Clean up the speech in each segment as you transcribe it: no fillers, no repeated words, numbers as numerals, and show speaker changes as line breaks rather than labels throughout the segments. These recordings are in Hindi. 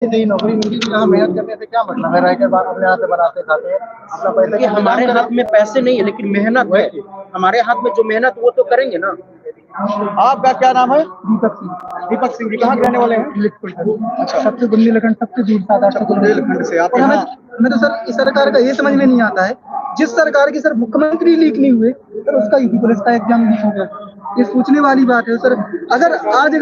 नहीं नौकरी मिलती तो यहाँ मेहनत करने से क्या मतलब है? रह के अपने हाथ से बनाते खाते हैं अपना पैसा
कि हमारे हाथ में पैसे नहीं है लेकिन मेहनत है। हमारे हाथ में जो मेहनत वो तो करेंगे ना।
आपका क्या नाम है?
दीपक सिंह।
दीपक सिंह जी कहाँ के रहने वाले हैं?
अच्छा, सबसे बुंदेलखंड सबसे दूर था।
बुंदेलखंड से आप
और
यहाँ
हमें तो सर इस सरकार का ये समझ में नहीं आता है, जिस सरकार की सर मुख्यमंत्री लीक नहीं हुए सर उसका यूपी पुलिस का एग्जाम लीक हो गया। ये सोचने वाली बात है सर। अगर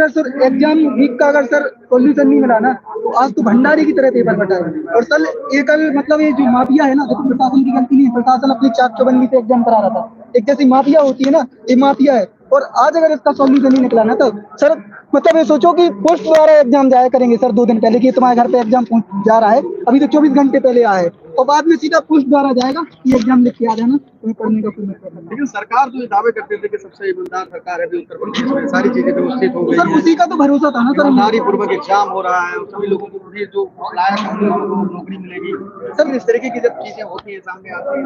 सर एग्जाम लीक का अगर सर सोल्यूशन नहीं मिला ना तो आज तो भंडारी की तरह पेपर बटा है। और सर ये कल मतलब ये जो माफिया है ना, देखो प्रशासन की गलती नहीं है, प्रशासन अपनी चाक चौबंदी से एग्जाम करा रहा था। एक जैसी माफिया होती है ना, ये माफिया है। और आज अगर इसका सॉल्यूशन नहीं निकला ना तो सर मतलब ये सोचो कि पोस्ट द्वारा एग्जाम जाया करेंगे सर 2 दिन पहले कि तुम्हारे घर पे एग्जाम जा रहा है, अभी तो 24 घंटे पहले आया है, और बाद में सीधा पोस्ट द्वारा जाएगा कि एग्जाम लिख के आ जाना, तुम्हें पढ़ने का कोई मतलब नहीं।
लेकिन सरकार जो दावे करते थे कि सबसे ईमानदार सरकार है अभी उत्तर प्रदेश में, सारी चीजें व्यवस्थित हो गई
सर
हैं,
उसी का तो भरोसा था ना सर।
ईमानदारी पूर्वक एग्जाम हो रहा है, सभी लोगों को जो लायक है उन लोगों को नौकरी मिलेगी। सर इस तरीके की जब चीजें होती है सामने आती है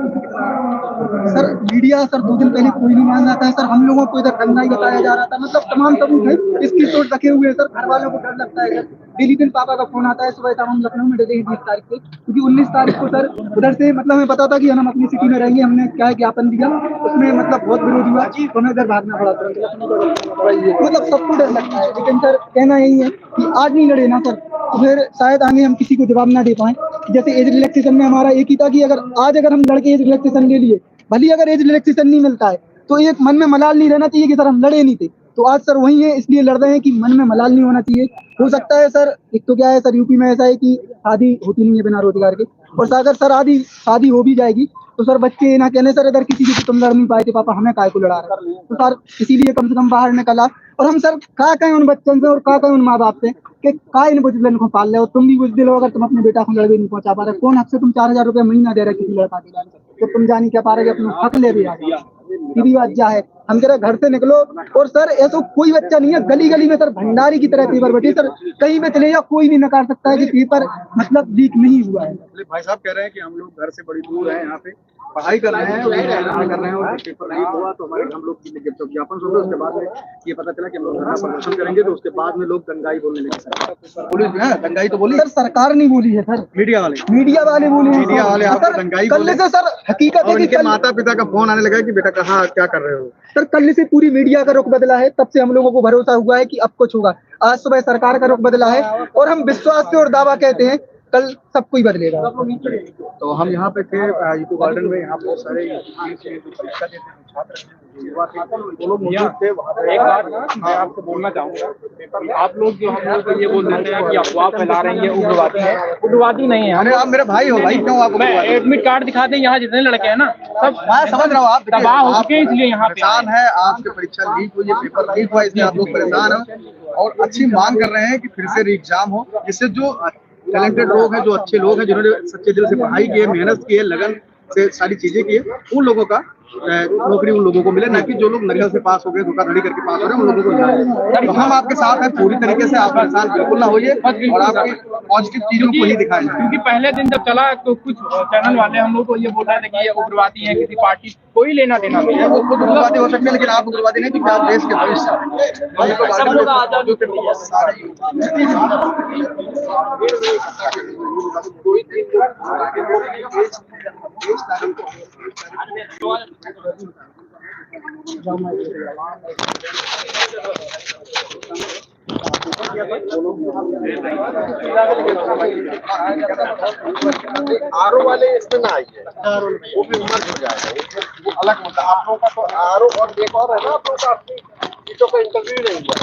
सर मीडिया सर 2 दिन पहले कोई नहीं मान जाता है सर। हम लोगों को इधर धंधा ही बताया जा रहा था, मतलब तमाम सबूत है, इसकी सोच रखे हुए सर। घर वालों को डर लगता है सर। डेली दिन पापा का फोन आता है, सुबह शाम हम लखनऊ में डले 20 तारीख से, क्योंकि 19 तारीख को सर उधर से मतलब हमें पता था कि हम अपनी सिटी में रहेंगे। हमने क्या है ज्ञापन दिया, उसमें मतलब बहुत विरोध हुआ, तो हमें इधर भागना पड़ा तुरंत। मतलब सबको डर लगता है, लेकिन सर कहना यही है कि आज नहीं लड़े ना सर तो फिर शायद आगे हम किसी को जवाब ना दे पाए। जैसे एज रिलैक्सेशन में हमारा एक ही था कि अगर हम लड़के एज रिलैक्सेशन ले लिए, भले अगर एज रिलैक्सेशन नहीं मिलता है तो एक मन में मलाल नहीं रहना चाहिए कि सर हम लड़े नहीं थे। तो आज सर वही है, इसलिए लड़ रहे हैं कि मन में मलाल नहीं होना चाहिए। हो सकता है सर, एक तो क्या है सर, यूपी में ऐसा है कि शादी होती नहीं है बिना रोजगार के, और अगर सर आदि शादी हो भी जाएगी तो सर बच्चे ना कहने सर इधर किसी की तुम लड़ नहीं पाए थे पापा, हमें काय को लड़ा रहे, तो सर इसीलिए कम से कम बाहर निकला। और हम सर क्या कहें उन बच्चों से और क्या कहें उन माँ बाप से कि का इन बुजदिलन को पाल रहे हो, तुम भी बुजदिल हो अगर तुम अपने बेटा को लड़के नहीं पहुंचा पा रहे। कौन हक से तुम 4,000 रुपये महीना दे रहे किसी लड़का के, तो तुम जान क्या पा रहे अपना हक ले भी आ सीधी बात क्या है। हम जरा घर से निकलो, और सर ऐसा कोई बच्चा नहीं है गली गली में सर भंडारी की तरह पेपर बटे सर, कहीं पे चले जाओ कोई नहीं नकार सकता है कि पेपर मतलब लीक नहीं हुआ है।
भाई साहब कह रहे हैं कि हम लोग घर से बड़ी दूर है, यहाँ पे पढ़ाई कर रहे हैं, कर रहे हैं, और पेपर लीक हुआ तो हमारे हम लोग जब ज्ञापन सौंपे उसके बाद में ये पता चला कि हम लोग धरना प्रदर्शन करेंगे, तो उसके बाद में लोग दंगाई बोलने लगे। पुलिस है दंगाई तो बोली
सर, सरकार नहीं बोली है सर,
मीडिया वाले
बोले हैं।
मीडिया वाले आपको दंगाई
कल
बोले।
से सर हकीकत है
और
कि
इनके माता पिता का फोन आने लगा कि बेटा कहाँ क्या कर रहे हो।
सर कल से पूरी मीडिया का रुख बदला है, तब से हम लोगों को भरोसा हुआ है कि अब कुछ होगा। आज सुबह सरकार का रुख बदला है और हम विश्वास से और दावा कहते हैं कल सब कुछ बदलेगा।
तो हम यहाँ पे थे यूपी गार्डन में, यहाँ बहुत सारे परीक्षा देते हैं छात्र वो लोग मौजूद थे वहाँ पे।
एक बात मैं आपको बोलना चाहूंगा, आप लोग जो हम लोग को ये बोल देते हैं कि अफवाह फैला रहे हैं, ये उग्रवादी है। उग्रवादी नहीं है।
अरे आप मेरे भाई हो भाई, क्यों आप?
मैं एडमिट कार्ड दिखा दें, यहाँ जितने लड़के हैं ना सब
मैं समझ रहा हूँ, आप
तबाह हो चुके हैं, इसलिए यहाँ पे
परेशान है। आपकी परीक्षा लीक हुई है, पेपर लीक हुआ, इसलिए आप लोग परेशान हो और अच्छी मांग कर रहे हैं कि फिर से री एग्जाम हो, जिससे जो टैलेंटेड लोग हैं, जो अच्छे लोग हैं, जिन्होंने सच्चे दिल से पढ़ाई की है, मेहनत की है, लगन से सारी चीजें की है, उन लोगों का नौकरी उन लोगों को मिले, ना कि जो लोग नकल से पास हो गए, धोखाधड़ी करके पास हो रहे हैं, उन लोगों को मिले। तो हम आपके साथ हैं पूरी तरीके से, आप परेशान बिल्कुल ना होइए और आपकी पॉजिटिव चीजों को ही दिखाएं।
क्योंकि पहले दिन जब चला तो कुछ चैनल वाले हम लोग को ये बोल रहे थे कि ये उग्रवादी है, किसी पार्टी कोई लेना देना नहीं है।
वो खुद उग्रवादी हो सकते हैं, लेकिन आप उग्रवादी नहीं, क्योंकि आप देश के भविष्य
आरओ वाले इसमें ना आइए, वो भी मर्ज हो जाएगा, वो अलग मुद्दा। आप लोगों का तो आरओ और एक और है ना, आप लोगों का अपनी चीजों का इंटरव्यू नहीं हुआ।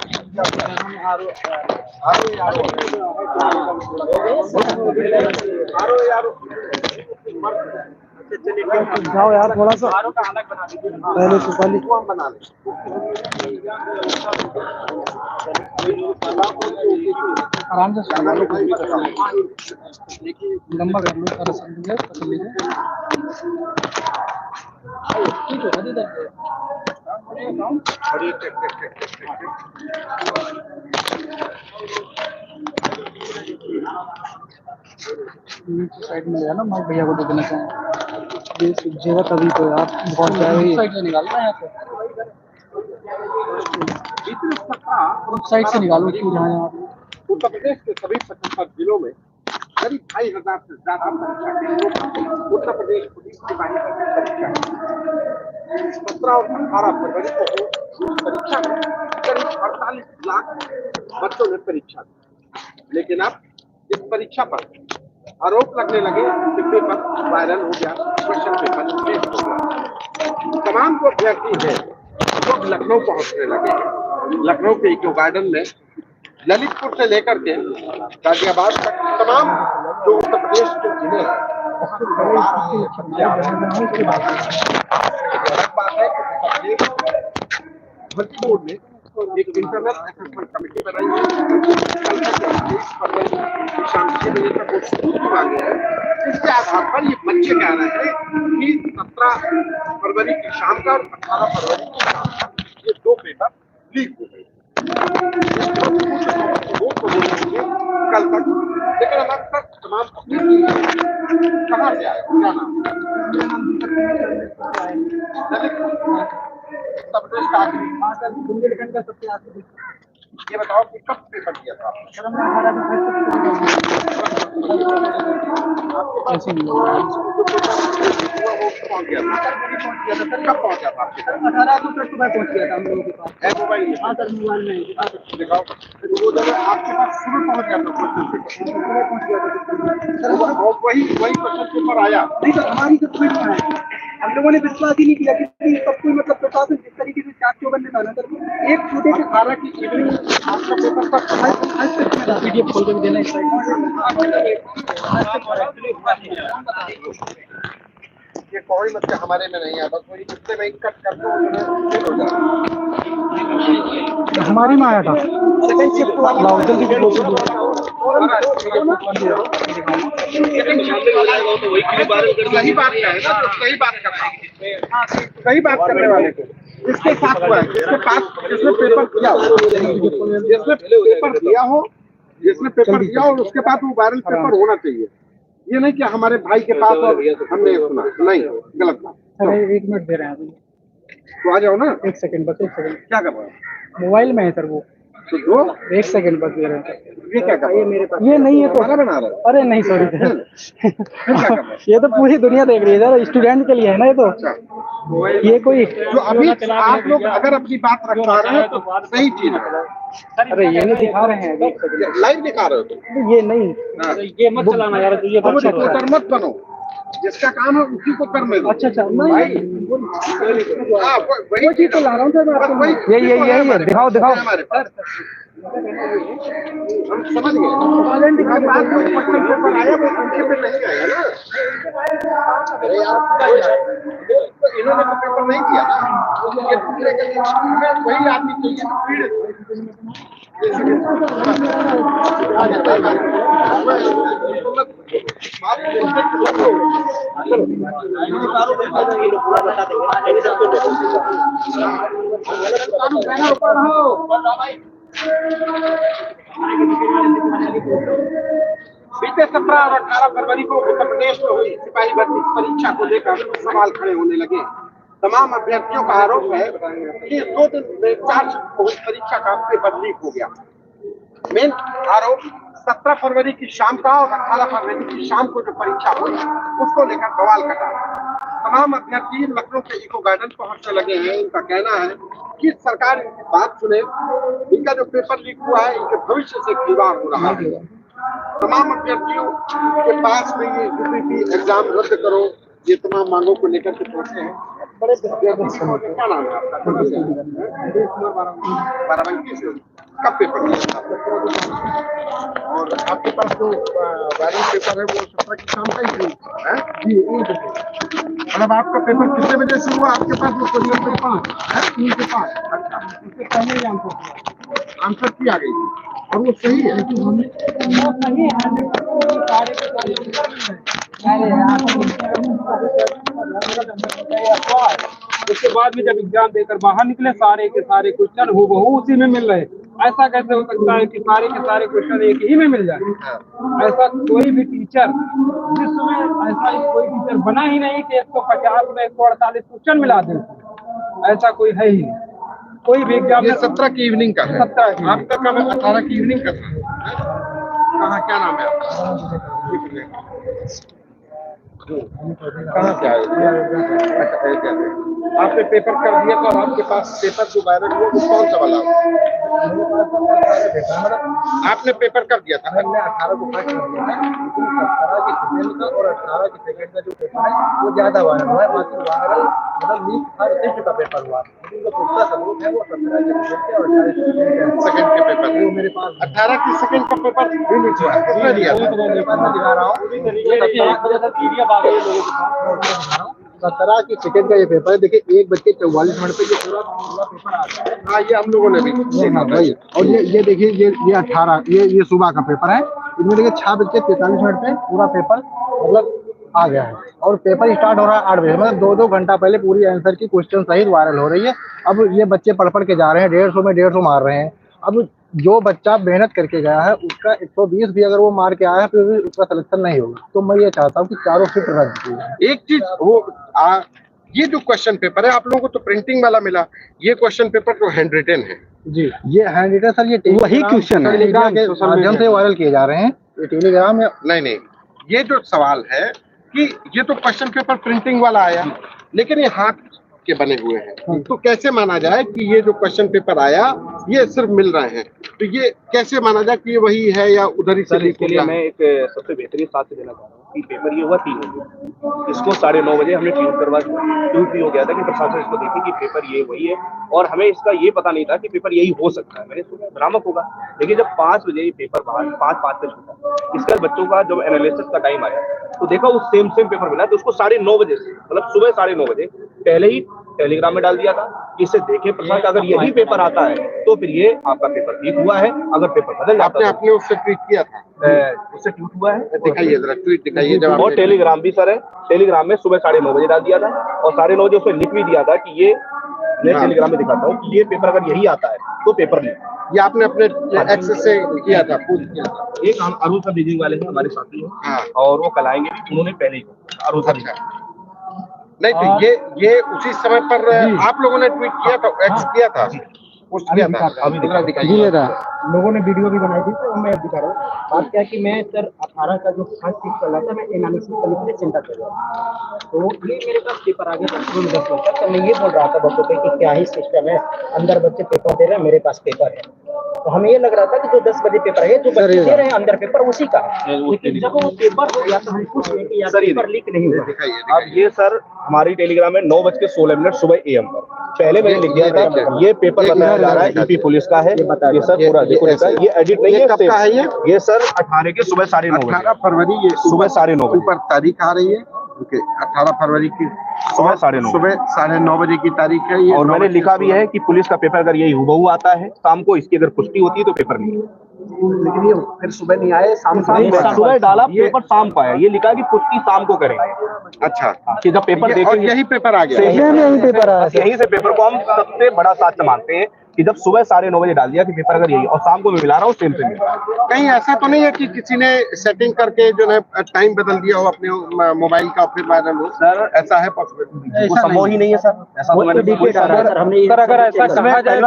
जाओ यार थोड़ा सा पहले से पहले
बना लें।
आराम से लंबा कर लो सारा पकड़ लीजिए। साइड में ले ना, मैं भैया को दे देना चाहूँगा, ये सूझेगा तभी तो यार, बहुत जाएगा। साइड से निकालना है यहाँ से, साइड से निकालो जहाँ
उत्तर प्रदेश के सभी 75 जिलों में करीब 2,500 से ज्यादा परीक्षा केंद्रों पर उत्तर प्रदेश पुलिस सिपाही भर्ती परीक्षा 17 और 18 फरवरी को हो। इस परीक्षा में करीब 48 लाख बच्चों ने परीक्षा दी, लेकिन अब इस परीक्षा पर आरोप लगने लगे कि पेपर वायरल हो गया, क्वेश्चन पेपर लीक हो गया। तमाम जो अभ्यर्थी हैं वो लखनऊ पहुंचने लगे हैं। लखनऊ के इको गार्डन में ललितपुर से लेकर के गाजियाबाद तक तमाम जो उत्तर प्रदेश के जिले हैं भर्ती बोर्ड ने एक इंटरनल असेसमेंट कमेटी बनाई है। कल तक 23 फरवरी शाम 6 बजे तक वो सबूत मांगे हैं। इसके आधार पर ये बच्चे कह रहे हैं कि 17 फरवरी की शाम का और 18 फरवरी की शाम का ये 2 पेपर लीक हो गए। कल तक, लेकिन अब तक तमाम कहाँ से आए, क्या नाम
बुंदेलखंड का सबसे आखिरी।
ये बताओ कि कब पेपर दिया था? कब पहुंचा था?
18 को सुबह पहुंच गया था हम लोगों के पास।
मोबाइल में?
हाँ सर, मोबाइल में
दिखाओ। वो जब आपके पास सुबह पहुंच गया था सर, वही क्वेश्चन पेपर आया
नहीं सर, हमारी तो कोई नहीं आया। हम लोगों ने विश्वास ही नहीं किया कि सब कोई मतलब प्रशासन जिस तरीके से चाक चौबंद ने डाला सर, एक छोटे से
18 की इवनिंग आपका पेपर तक
पीडीएफ खोल के देना इस
ये कोई मतलब हमारे में नहीं है, बस वही कितने में कट कर दो हो जाए।
हमारी में आया था सेकंड शिफ्ट वाला जल्दी
सही बात है ना, तो सही बात करना, सही बात करने वाले को इसके साथ हुआ है, इसके पास जिसने पेपर दिया हो, जिसने पेपर दिया और उसके पास वो वायरल पेपर होना चाहिए। ये नहीं कि हमारे भाई के पास और हमने सुना, नहीं, गलत बात।
सर 1 मिनट दे रहे हैं अभी,
तो आ जाओ ना।
1 सेकंड बस, 1 सेकंड।
क्या कर रहा है?
मोबाइल में है सर वो,
तो दो
1 सेकंड बस दे रहे हैं।
ये क्या कर रहा है?
मेरे पास ये नहीं है तो
हमारा बना रहा है।
अरे नहीं सॉरी सर, ये तो पूरी दुनिया देख रही है सर, स्टूडेंट के लिए है ना ये तो। ये कोई
जो अभी आप लोग अगर अपनी बात रख पा रहे हैं तो सही चीज है।
अरे ये नहीं दिखा रहे हैं,
लाइव दिखा रहे हो तुम,
ये नहीं, ये मत चलाना यार, ये
तो मत बनो, जिसका काम है उसी को करने दो।
अच्छा
वही चीज तो ला रहा हूँ सर,
ये दिखाओ
हमारे पास हम समझ गए। पेपर आया वो उनके पे नहीं आया ना। अरे इन्होंने तो पेपर नहीं दिया ना, ये दूसरे के वही आदमी चाहिए बीते 17 और 18 फरवरी को उत्तर प्रदेश में हुई सिपाही भर्ती परीक्षा को लेकर सवाल खड़े होने लगे। तमाम अभ्यर्थियों का आरोप है कि 2 दिन में 4 परीक्षा का पेपर लीक हो गया। मेन आरोप 17 फरवरी की शाम का और 18 फरवरी की शाम को जो परीक्षा हुई उसको लेकर बवाल कटा। तमाम अभ्यर्थी लखनऊ के इको गार्डन पहुंचने लगे हैं। इनका कहना है कि सरकार इनकी बात सुने, इनका जो पेपर लीक हुआ है इनके भविष्य से खिलवाड़ हो रहा है। तमाम अभ्यर्थियों के पास में ये यूपीपी एग्जाम रद्द करो, ये तमाम मांगों को लेकर के पहुंचे हैं। बड़े क्या नाम है आपका? बाराबंकी से कब पेपर दिया? और आपके पास जो वायरल पेपर है वो 17 की शाम का ही है जी। मतलब आपका पेपर कितने बजे से हुआ आपके पास? वो 3 से 5। अच्छा, उससे पहले ही आंसर की आ गई थी और वो सही है।
उसके बाद में जब एग्जाम देकर बाहर निकले सारे के सारे क्वेश्चन हूबहू उसी में मिल रहे। ऐसा कैसे हो सकता है कि सारे के सारे क्वेश्चन एक ही में मिल जाए? ऐसा कोई भी टीचर जिसमें ऐसा कोई टीचर बना ही नहीं कि 150 में 148 क्वेश्चन मिला दे, ऐसा कोई है ही नहीं। कोई भी एग्जाम
17 की इवनिंग का है,
17
आपका कब 18 की इवनिंग का था। कहाँ, क्या नाम है आपका? कहाँ से आए? अच्छा, अयोध्या से। आपने पेपर कर दिया तो आपके पास पेपर जो वायरल हुआ वो कौन सा वाला? आपने पेपर कर दिया था?
हमने 18 को फर्स्ट कर दिया था, लेकिन 17 के सेकंड का और 18 के सेकंड का जो पेपर है वो ज्यादा वायरल हुआ है। बाकी वायरल मतलब लीक हर टेस्ट का पेपर हुआ, लेकिन जो पुख्ता सबूत है वो 17 के सेकंड के और 18 के
सेकंड के पेपर
वो मेरे पास
18 की सेकंड का पेपर भी लीक हुआ है। किसने दिया था?
मेरे पास मैं दिखा रहा हूँ। 17 की सेकंड का ये पेपर है। देखिए 1 बज के 44 मिनट पे ये पूरा पेपर आ गया है।
हाँ, ये हम लोगों ने भी देखा था।
और ये देखिए ये 18 ये सुबह का पेपर है। इसमें देखिए 6 बज के 43 मिनट पे पूरा पेपर मतलब आ गया है और पेपर स्टार्ट हो रहा है 8 बजे, मतलब 2-2 घंटा पहले पूरी आंसर की क्वेश्चन सहित वायरल हो रही है। अब ये बच्चे पढ़ के जा रहे हैं, 150 में 150 मार रहे हैं। अब जो बच्चा मेहनत करके गया है उसका 120 भी अगर वो मार के आया फिर भी उसका सिलेक्शन नहीं होगा। तो मैं ये चाहता हूँ कि चारों शिफ्ट रद्द की जाए।
एक चीज वो ये जो क्वेश्चन पेपर है आप लोगों को तो प्रिंटिंग वाला मिला, ये क्वेश्चन पेपर तो हैंड रिटन है।
जी, ये हैंड रिटन सर, ये
वही क्वेश्चन है,
टेलीग्राम के माध्यम से वायरल किए जा रहे हैं। ये टेलीग्राम या
नहीं, ये जो सवाल है कि ये तो क्वेश्चन पेपर प्रिंटिंग वाला आया, लेकिन ये हाथ के बने हुए हैं, तो कैसे माना जाए कि ये जो क्वेश्चन पेपर आया ये सिर्फ मिल रहे हैं? तो ये कैसे माना जाए कि ये वही है या उधर ही से लीक
इसके लिए मैं एक सबसे बेहतरीन साक्ष्य देना चाह रहा हूँ कि पेपर ये हुआ 3 बजे, इसको 9:30 बजे हमने ट्वीट भी हो गया था कि प्रशासन इसको देखे कि पेपर ये वही है, और हमें इसका ये पता नहीं था कि पेपर यही हो सकता है। मैंने सोचा भ्रामक होगा, लेकिन जब 5 बजे ये पेपर बाहर 5:05 पे छूटा, इसके बाद बच्चों का जब एनालिसिस का टाइम आया तो देखा वो सेम पेपर मिला, तो उसको 9:30 बजे से मतलब सुबह 9:30 बजे पहले ही टेलीग्राम में डाल दिया था। इसे देखे प्रशासन, अगर यही पेपर आता है तो फिर ये आपका पेपर लीक हुआ है, अगर पेपर बदल जाता है।
आपने उससे ट्वीट किया था?
उससे ट्वीट हुआ है,
दिखाइए जरा, ट्वीट दिखाइए। जब
और टेलीग्राम भी सर है, टेलीग्राम में सुबह 9:30 बजे डाल दिया था और 9:30 बजे उसमें लिख भी दिया था कि ये मैं टेलीग्राम में दिखाता हूँ कि ये पेपर अगर यही आता है तो पेपर लीक।
ये आपने अपने एक्सेस से किया था, पूछ किया था?
एक हम अरुण सर रीडिंग वाले हैं, हमारे साथी हैं।
हाँ।
और वो कल आएंगे, उन्होंने पहले ही अरुण सर।
नहीं तो ये उसी समय पर आप लोगों ने ट्वीट किया था, एक्स किया था, पोस्ट किया था?
अभी
दिखाइए।
लोगों ने वीडियो भी बनाई थी तो मैं दिखा रहा हूँ। बात क्या है कि मैं सर 18 का जो फर्स्ट शिफ्ट चल रहा था, मैं एनालिसिस करने के लिए चिंता कर रहा था, तो ये मेरे पास पेपर आ गया था स्कूल 10 बजे तक। तो मैं ये बोल रहा था बच्चों को कि क्या ही सिस्टम है, अंदर बच्चे पेपर दे रहे हैं, मेरे पास पेपर है। तो हमें ये लग रहा था कि जो 10 बजे पेपर है, जो बच्चे दे रहे हैं अंदर पेपर उसी का है, लेकिन जब वो पेपर हो गया तो हम खुश हुए कि यार पेपर लीक नहीं हुआ।
अब ये सर हमारी टेलीग्राम में 9:16 सुबह AM पर पहले मैंने लिख दिया था ये पेपर बताया जा रहा है यूपी पुलिस का है। ये सर पूरा देखो, ये एडिट नहीं है।
कब का है
ये सर 18 के सुबह 9:30 बजे,
18 फरवरी, ये
सुबह 9:30 बजे
ऊपर तारीख आ रही है। ओके, 18 फरवरी की
सुबह 9:30
सुबह 9:30 बजे की तारीख है ये।
और मैंने लिखा भी है कि पुलिस का पेपर अगर यही हुबहू आता है शाम को, इसकी अगर पुष्टि होती है तो पेपर नहीं।
लेकिन ये फिर सुबह नहीं आए, शाम
सुबह डाला पेपर शाम को आया, ये लिखा कि पुष्टि शाम को करेंगे।
अच्छा,
कि जब पेपर
और
देखेंगे
यही पेपर आ गया।
यहीं से पेपर को हम सबसे बड़ा साक्ष्य मानते हैं कि जब सुबह 9:30 बजे डाल दिया कि पेपर अगर यही, और शाम को मैं मिला रहा हूँ सेम से।
कहीं ऐसा तो नहीं है कि किसी ने सेटिंग करके जो है टाइम बदल दिया हो अपने मोबाइल का फिर वायरल हो? सर ऐसा है पॉसिबल?
वो संभव ही नहीं है सर, ऐसा तो मैंने सर अगर ऐसा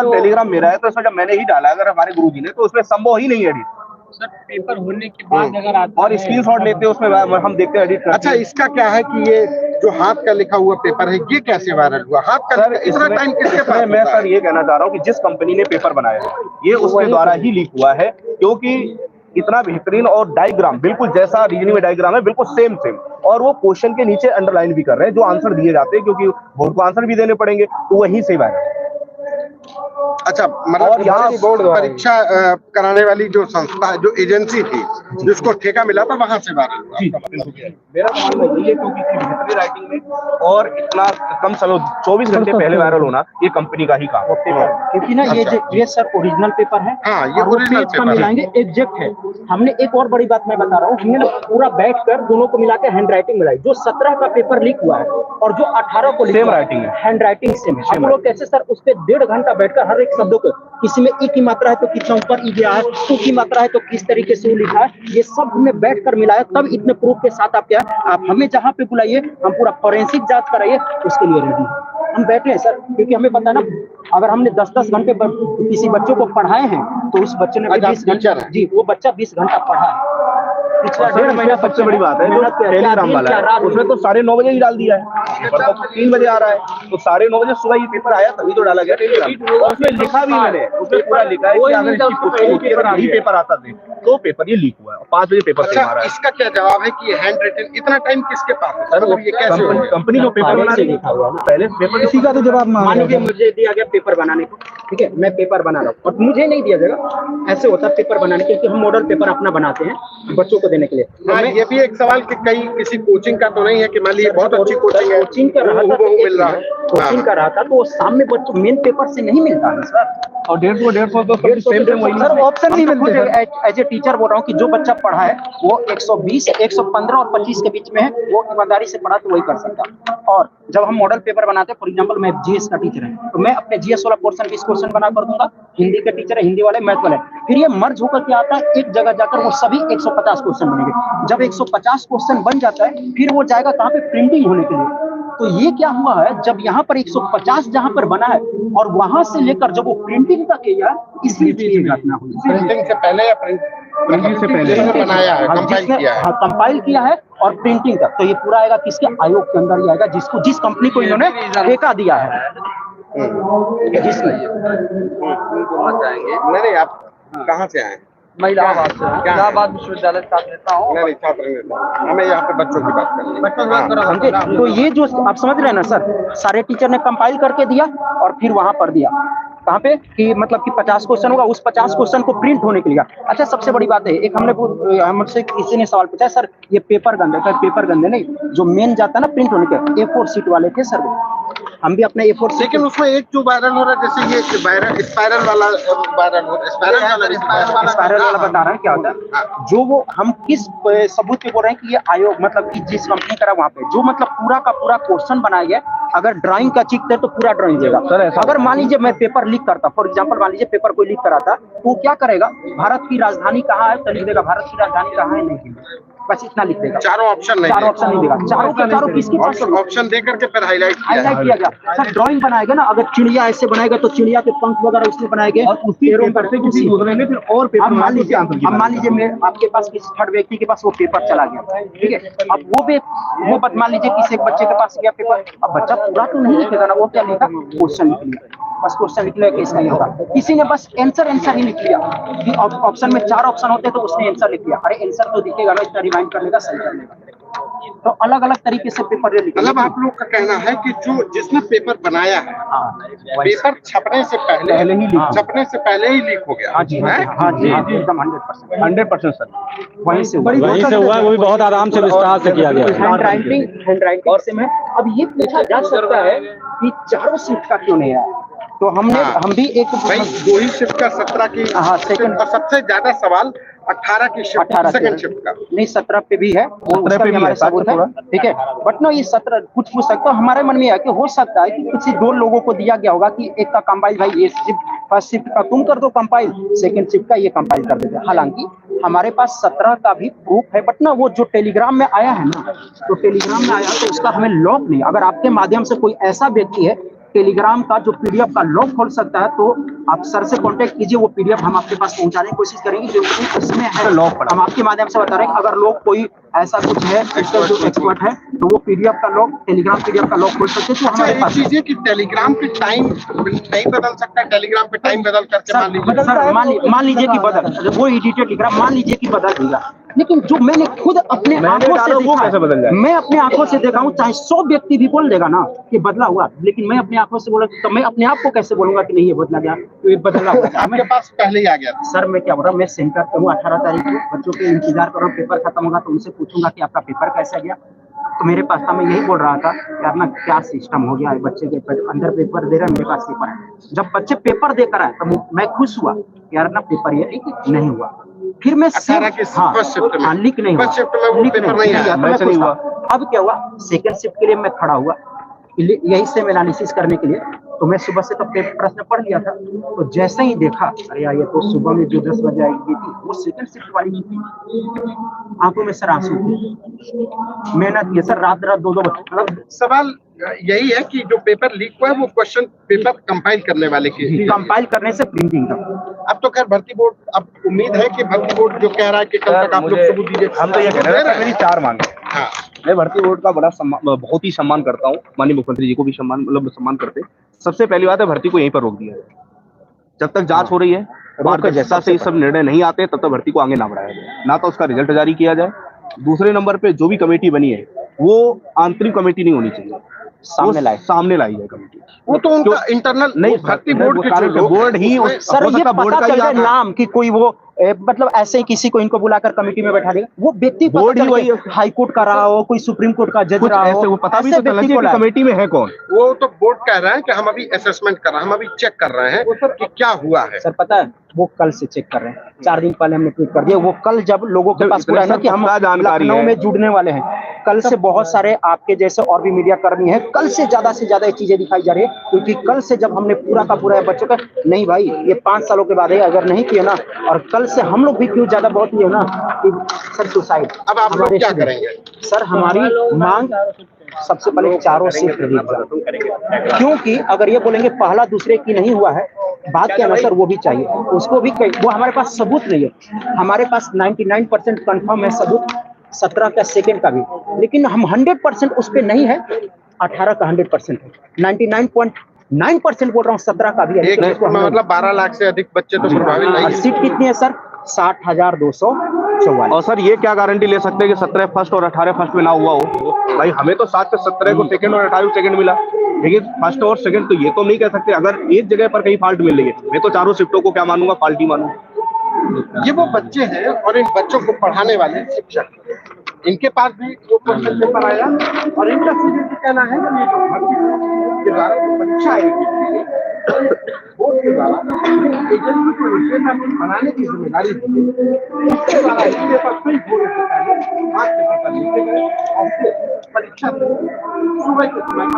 टेलीग्राम मेरा है तो इसमें जब मैंने ही डाला अगर हमारे गुरुजी ने, तो उसमें संभव ही नहीं है एडिट।
सर पेपर होने के बाद अगर आता
और स्क्रीनशॉट लेते हैं उसमें हम देखते हैं एडिट।
अच्छा, इसका क्या है कि ये जो हाथ का लिखा हुआ पेपर है ये कैसे वायरल हुआ? हाथ का इतना टाइम किसके पास?
मैं सर ये कहना चाह रहा हूँ कि जिस कंपनी ने पेपर बनाया है ये उसके द्वारा ही लीक हुआ है, क्योंकि इतना बेहतरीन और डायग्राम बिल्कुल जैसा रीजनिंग में डायग्राम है बिल्कुल सेम, और वो क्वेश्चन के नीचे अंडरलाइन भी कर रहे हैं जो आंसर दिए जाते हैं, क्योंकि बोर्ड को आंसर भी देने पड़ेंगे, तो वहीं से वायरल।
अच्छा, मतलब यहाँ परीक्षा कराने वाली जो संस्था, जो एजेंसी थी जिसको ठेका मिला था, वहां से वायरल हुआ।
मेरा मानना यही है क्योंकि इतनी बेहतरीन राइटिंग में और इतना कम समय 24 घंटे पहले वायरल होना ये कंपनी का ही काम है।
क्योंकि ना ये सर ओरिजिनल पेपर है।
हाँ, ये ओरिजिनल पेपर
मिलाएंगे, एग्जैक्ट है। हमने एक और बड़ी बात मैं बता रहा हूँ, हमने पूरा बैठकर दोनों को मिला के हैंड राइटिंग मिलाई। जो 17 का पेपर लीक हुआ है और जो 18 को
सेम राइटिंग है,
हैंड राइटिंग सेम है। हम लोग कैसे सर उस पर 1.5 घंटा बैठकर हर एक शब्दों को, किसी में ई की मात्रा है तो कितना ऊपर ई गया है, टू की मात्रा है तो किस तरीके से वो लिखा है, ये सब हमने बैठकर मिलाया। तब इतने प्रूफ के साथ आप क्या, आप हमें जहाँ पे बुलाइए, हम पूरा फॉरेंसिक जांच कराइए, उसके लिए रेडी है। हम बैठे हैं सर, क्योंकि हमें पता है ना, अगर हमने 10-10 घंटे किसी बच्चों को पढ़ाए हैं तो उस बच्चे ने 20 घंटे, जी वो बच्चा 20 घंटा पढ़ा है। पिछला 1.5 महीना
सबसे बड़ी बात है जो टेलीग्राम वाला है, उसमें तो 9:30 बजे ही डाल दिया है, पेपर तो 3 बजे आ रहा है, तो 9:30 बजे सुबह ये पेपर आया तभी तो डाला गया टेलीग्राम। और उसमें लिखा भी मैंने, उसमें पूरा लिखा है कि अगर इसकी पुष्टि होती है, अगर यही पेपर आता था तो पेपर ये लीक हुआ है, 5 बजे पेपर से मारा है।
इसका क्या जवाब है कि हैंड रिटन इतना टाइम किसके पास है?
सर वो
ये कैसे
कंपनी जो पेपर बना रही है, पहले पेपर
इसी का तो जवाब
मान
मांग
लीजिए मुझे दिया गया पेपर बनाने को, ठीक है, मैं पेपर बना रहा हूँ और मुझे नहीं दिया जाएगा, ऐसे होता है पेपर बनाने के, क्योंकि हम मॉडल पेपर अपना बनाते हैं बच्चों को देने के लिए। तो
हाँ,
मैं
ये भी एक सवाल कि कहीं किसी कोचिंग का तो नहीं है कि मान लीजिए बहुत अच्छी कोचिंग है,
कोचिंग कर रहा था,
मिल रहा है,
कोचिंग कर रहा था तो वो सामने बच्चों मेन पेपर से नहीं मिलता है सर,
और 150 तो
सर ऑप्शन नहीं मिलते। एज ए टीचर बोल रहा हूँ कि जो बच्चा पढ़ा है वो 120, 115 और 25 के बीच में है, वो ईमानदारी से पढ़ा तो वही कर सकता। और जब हम मॉडल पेपर बनाते हैं, फॉर एग्जांपल मैं जीएस का टीचर है तो मैं अपने जीएस वाला पोर्शन 20 क्वेश्चन बना कर दूंगा, हिंदी के टीचर है हिंदी वाले, मैथ वाले, फिर ये मर्ज होकर क्या आता है, एक जगह जाकर वो सभी 150 क्वेश्चन बनेंगे। जब 150 क्वेश्चन बन जाता है फिर वो जाएगा कहाँ पे, प्रिंटिंग होने के लिए। तो ये क्या हुआ है, जब यहाँ पर 150 जहाँ पर बना है और वहां से लेकर जब वो प्रिंटिंग तक है यार, इसलिए घटना हुई।
प्रिंटिंग से पहले या प्रिंटिंग से पहले बनाया है, कंपाइल किया है,
कंपाइल किया है और प्रिंटिंग तक, तो ये पूरा आएगा किसके, आयोग के अंदर ही आएगा, जिसको जिस कंपनी को इन्होंने ठेका दिया है, जिसने।
नहीं आप कहाँ से आए?
मैं इलाहाबाद विश्वविद्यालय छात्र नेता हूँ।
नहीं छात्र नेता, हमें यहाँ पे बच्चों की बात करनी है।
समझे? तो ये जो आप समझ रहे हैं ना सर, सारे टीचर ने कंपाइल करके दिया और फिर वहां पर दिया कहाँ पे कि मतलब कि 50 क्वेश्चन होगा, उस 50 क्वेश्चन को प्रिंट होने के लिए। अच्छा सबसे बड़ी बात है, एक हमसे किसी ने सवाल पूछा, सर ये पेपर गंदे, पेपर गंदे नहीं, जो मेन जाता है ना प्रिंट होने के, A4 शीट वाले थे सर, हम भी अपने A4 शीट।
लेकिन उसमें एक जो वायरल हो रहा है, जैसे ये स्पाइरल वाला वायरल हो रहा है,
स्पाइरल वाला बता रहा है क्या होता है, जो वो हम किस सबूत पे बोल रहे हैं कि ये आयोग मतलब कि जिस कंपनी करा वहाँ पे जो मतलब पूरा का पूरा क्वेश्चन बनाया गया, अगर ड्राइंग का चीखते तो पूरा ड्राइंग देगा। अगर मान लीजिए मैं पेपर लीक करता, फॉर एग्जांपल मान लीजिए पेपर कोई लीक कराता, तो क्या करेगा, भारत की राजधानी कहाँ है तो लिख देगा, भारत की राजधानी कहाँ है नहीं, बस इतना लिख देगा,
चारों ऑप्शन नहीं
देगा, चारों किसके पास
ऑप्शन दे करके फिर हाईलाइट
किया गया। सर ड्राइंग बनाएगा ना, अगर चिड़िया ऐसे बनाएगा तो चिड़िया के पंख वगैरह उसने बनाएंगे और उसी पेपर से किसी दूसरे ने फिर और पेपर मान लीजिए मैं आपके पास किसी थर्ड व्यक्ति के पास वो पेपर चला गया, ठीक है, अब वो मान लीजिए किसी एक बच्चे के पास गया पेपर, अब बच्चा पूरा तो नहीं लिखेगा ना, वो क्या लिखा, क्वेश्चन लिख लिया, बस क्वेश्चन लिख लिया कि इसका ये होगा, किसी ने बस आंसर ही लिख लिया कि ऑप्शन में 4 ऑप्शन होते तो उसने आंसर लिख लिया, अरे आंसर तो दिखेगा ना, इतना रिवाइंड करने का सही करने का। तो अलग अलग तरीके से पेपर लिखे।
मतलब आप लोग का कहना है कि जो जिसने पेपर बनाया है, पेपर छपने से पहले ही लीक हो गया।
हाँ जी एकदम
100% सर,
वहीं से
हुआ, वो भी बहुत आराम से विस्तार से किया गया।
हैंड राइटिंग से में अब ये पूछा जा सकता है कि चारों शिफ्ट का क्यों नहीं आया, तो हम भी एक
भाई 2 ही शिफ्ट का 17 की सेकंड, और सबसे ज्यादा सवाल 18 की शिफ्ट, सेकंड शिफ्ट का नहीं,
17 पे भी है, उसका भी हमारे सबूत है, ठीक है, बट ना ये 17 कुछ पूछ सकता है, हमारे मन में है कि हो सकता है कि किसी 2 लोगों को दिया गया होगा कि एक का कंपाइल, भाई ये फर्स्ट शिफ्ट का तुम कर दो कंपाइल, सेकंड शिफ्ट का ये कंपाइल कर देते। हालांकि हमारे पास 17 का भी प्रूफ है, बट ना वो जो टेलीग्राम में आया है ना, तो टेलीग्राम में आया तो उसका हमें लॉक नहीं, अगर आपके माध्यम से कोई ऐसा व्यक्ति है टेलीग्राम का जो पीडीएफ का लॉक खोल सकता है तो आप सर से कांटेक्ट कीजिए, वो पीडीएफ हम आपके पास पहुंचाने की कोशिश करेंगे, जो इसमें है लॉक। हम आपके माध्यम से बता रहे हैं अगर लोग कोई ऐसा कुछ है जो एक्सपर्ट है तो वो पीडीएफ का लॉक, टेलीग्राम पीडीएफ का लॉक खोल सकते हैं। तो हमारे पास
चीजें कि टेलीग्राम पे टाइम नहीं बदल सकता, टेलीग्राम पे टाइम बदल करके
मान लीजिए कि बदल, वो एडिटेड टेलीग्राम मान लीजिए कि बदल दिया, लेकिन जो मैंने खुद अपने आंखों से देखा, मैं अपने आंखों से देखा हूँ, चाहे 100 व्यक्ति भी बोल देगा ना कि बदला हुआ, लेकिन मैं अपने आंखों से बोला तो मैं अपने आप को कैसे बोलूंगा कि नहीं ये बदला गया, तो ये बदला हुआ
आपके पास पहले ही आ गया था।
सर मैं क्या बोल रहा हूँ, मैं सेंटर पे हूँ, 18 तारीख को बच्चों के इंतजार कर रहा हूँ, पेपर खत्म होगा तो उनसे पूछूंगा कि आपका पेपर कैसा गया, तो मेरे पास था, मैं यही बोल रहा था यार ना क्या सिस्टम हो गया है, बच्चे के अंदर पेपर दे रहे हैं, मेरे पास पेपर है, जब बच्चे पेपर देकर आए तो मैं खुश हुआ यार ना पेपर ये नहीं हुआ, फिर मैं लीक नहीं हुआ, अब क्या हुआ, सेकंड शिफ्ट के लिए मैं खड़ा हुआ, यही से एनालिसिस करने के लिए, तो मैं सुबह से तो प्रश्न पढ़ लिया था, तो जैसे ही देखा अरे यार ये तो सुबह में जो 10 बजे आएगी थी वो सेकंड शिफ्ट वाली थी, आंखों में सर आंसू थे, मेहनत की सर, रात 2-2 बजे।
सवाल यही है कि जो पेपर लीक हुआ है वो क्वेश्चन पेपर कंपाइल करने वाले के
कंपाइल करने से प्रिंटिंग तक।
अब तो खैर भर्ती बोर्ड, अब उम्मीद है कि भर्ती बोर्ड जो कह रहा है कि कल तक आप लोग सबूत दीजिए।
हम तो ये कह रहे हैं मेरी 4 मांगे।
हाँ,
मैं भर्ती बोर्ड का बहुत ही सम्मान करता हूँ, माननीय मुख्यमंत्री जी को भी सम्मान करते। सबसे पहली बात है, भर्ती को यहीं पर रोक दिया जाए। जब तक जांच हो रही है, पारदर्शिता से ये सब निर्णय नहीं आते, तब तक भर्ती को आगे ना बढ़ाया जाए, ना तो उसका रिजल्ट जारी किया जाए। दूसरे नंबर पे जो भी कमेटी बनी है वो आंतरिक कमेटी नहीं होनी चाहिए, सामने लाई जाए कमेटी।
वो तो उनका इंटरनल नहीं, भर्ती बोर्ड के
बोर्ड ही
सर ये पता चल जाए नाम कि कोई वो मतलब ऐसे ही किसी को इनको बुलाकर कमेटी में बैठा देगा, वो व्यक्ति
बोर्ड ही वही
हाई कोर्ट का रहा हो, कोई सुप्रीम कोर्ट का जज रहा हो,
वो पता भी तो चलना चाहिए कि कमेटी में है कौन।
वो तो बोर्ड कह रहा है कि हम अभी असेसमेंट कर रहे हैं, हम अभी चेक कर रहे हैं कि क्या हुआ है।
सर पता है वो कल से चेक कर रहे हैं, 4 दिन पहले हमने ट्वीट कर दिया। वो कल जब लोगों के पास पूरा है ना कि हम लखनऊ में जुड़ने वाले हैं, कल से बहुत सारे आपके जैसे और भी मीडिया कर्मी हैं, कल से ज्यादा ये चीजें दिखाई जा रही है। क्योंकि कल से जब हमने पूरा का पूरा बच्चों का नहीं भाई ये 5 सालों के बाद है, अगर नहीं किया ना, और कल से हम लोग भी क्यों ज्यादा बहुत ये ना कि सर सुसाइड।
अब आप लोग क्या करेंगे?
सर हमारी मांग सबसे पहले चारों सीट करेंगे, क्योंकि अगर ये बोलेंगे पहला दूसरे की नहीं हुआ है, बात क्या ना सर वो भी चाहिए, उसको भी वो हमारे पास सबूत नहीं है। हमारे पास 99% कंफर्म है सबूत, 17 का सेकंड का भी, लेकिन हम 100% उस पर नहीं है। 18 का 100% है, 99.9% बोल रहा हूँ, 17 का भी है।
मतलब 12 लाख से अधिक बच्चे तो प्रभावित नहीं।
सीट कितनी है सर? 60,244।
और सर ये क्या गारंटी ले सकते हैं कि 17 फर्स्ट और 18 फर्स्ट में ना हुआ हो? भाई हमें तो 7 से 17 को सेकंड और 18 सेकंड मिला, लेकिन फर्स्ट और सेकंड तो ये तो नहीं कह सकते। अगर एक जगह पर कहीं फॉल्ट मिल रही है, मैं तो चारों शिफ्टों को क्या मानूंगा, फॉल्ट ही मानूंगा।
ये वो बच्चे हैं और इन बच्चों को पढ़ाने वाले शिक्षक, इनके पास भी वो क्वेश्चन पेपर आया और इनका सीधे से कहना है कि ये जो भर्ती के द्वारा परीक्षा आएगी बोर्ड के द्वारा एजेंसी को विषय बनाने की जिम्मेदारी दी है, इसके द्वारा इस पेपर से बोर्ड से पहले आज के पेपर लिखे गए और फिर परीक्षा सुबह के समय पर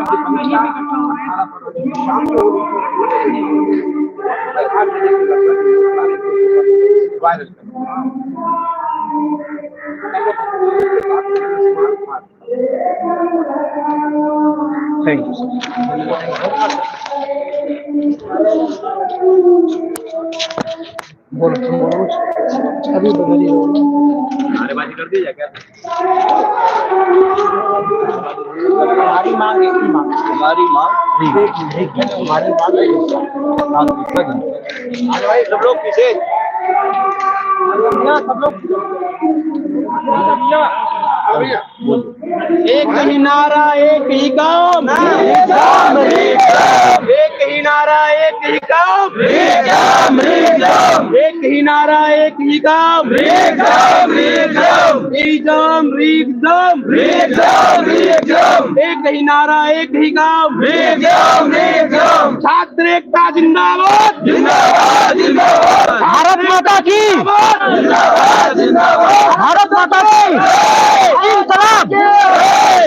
शाम को वायरल
थैंक यू सर।
अभी
नारेबाजी कर दी जाए क्या?
हमारी मांग एक ही मांग,
हमारी मांग
हमारी मांग
सब लोग पीछे,
सब लोग
एक ही नारा एक ही काम, एक ही नारा एक ही काम, एक ही नारा एक ही काम, एक ही नारा एक ही काम। छात्र एकता जिंदाबाद, भारत माता की, भारत माता की इंकलाब,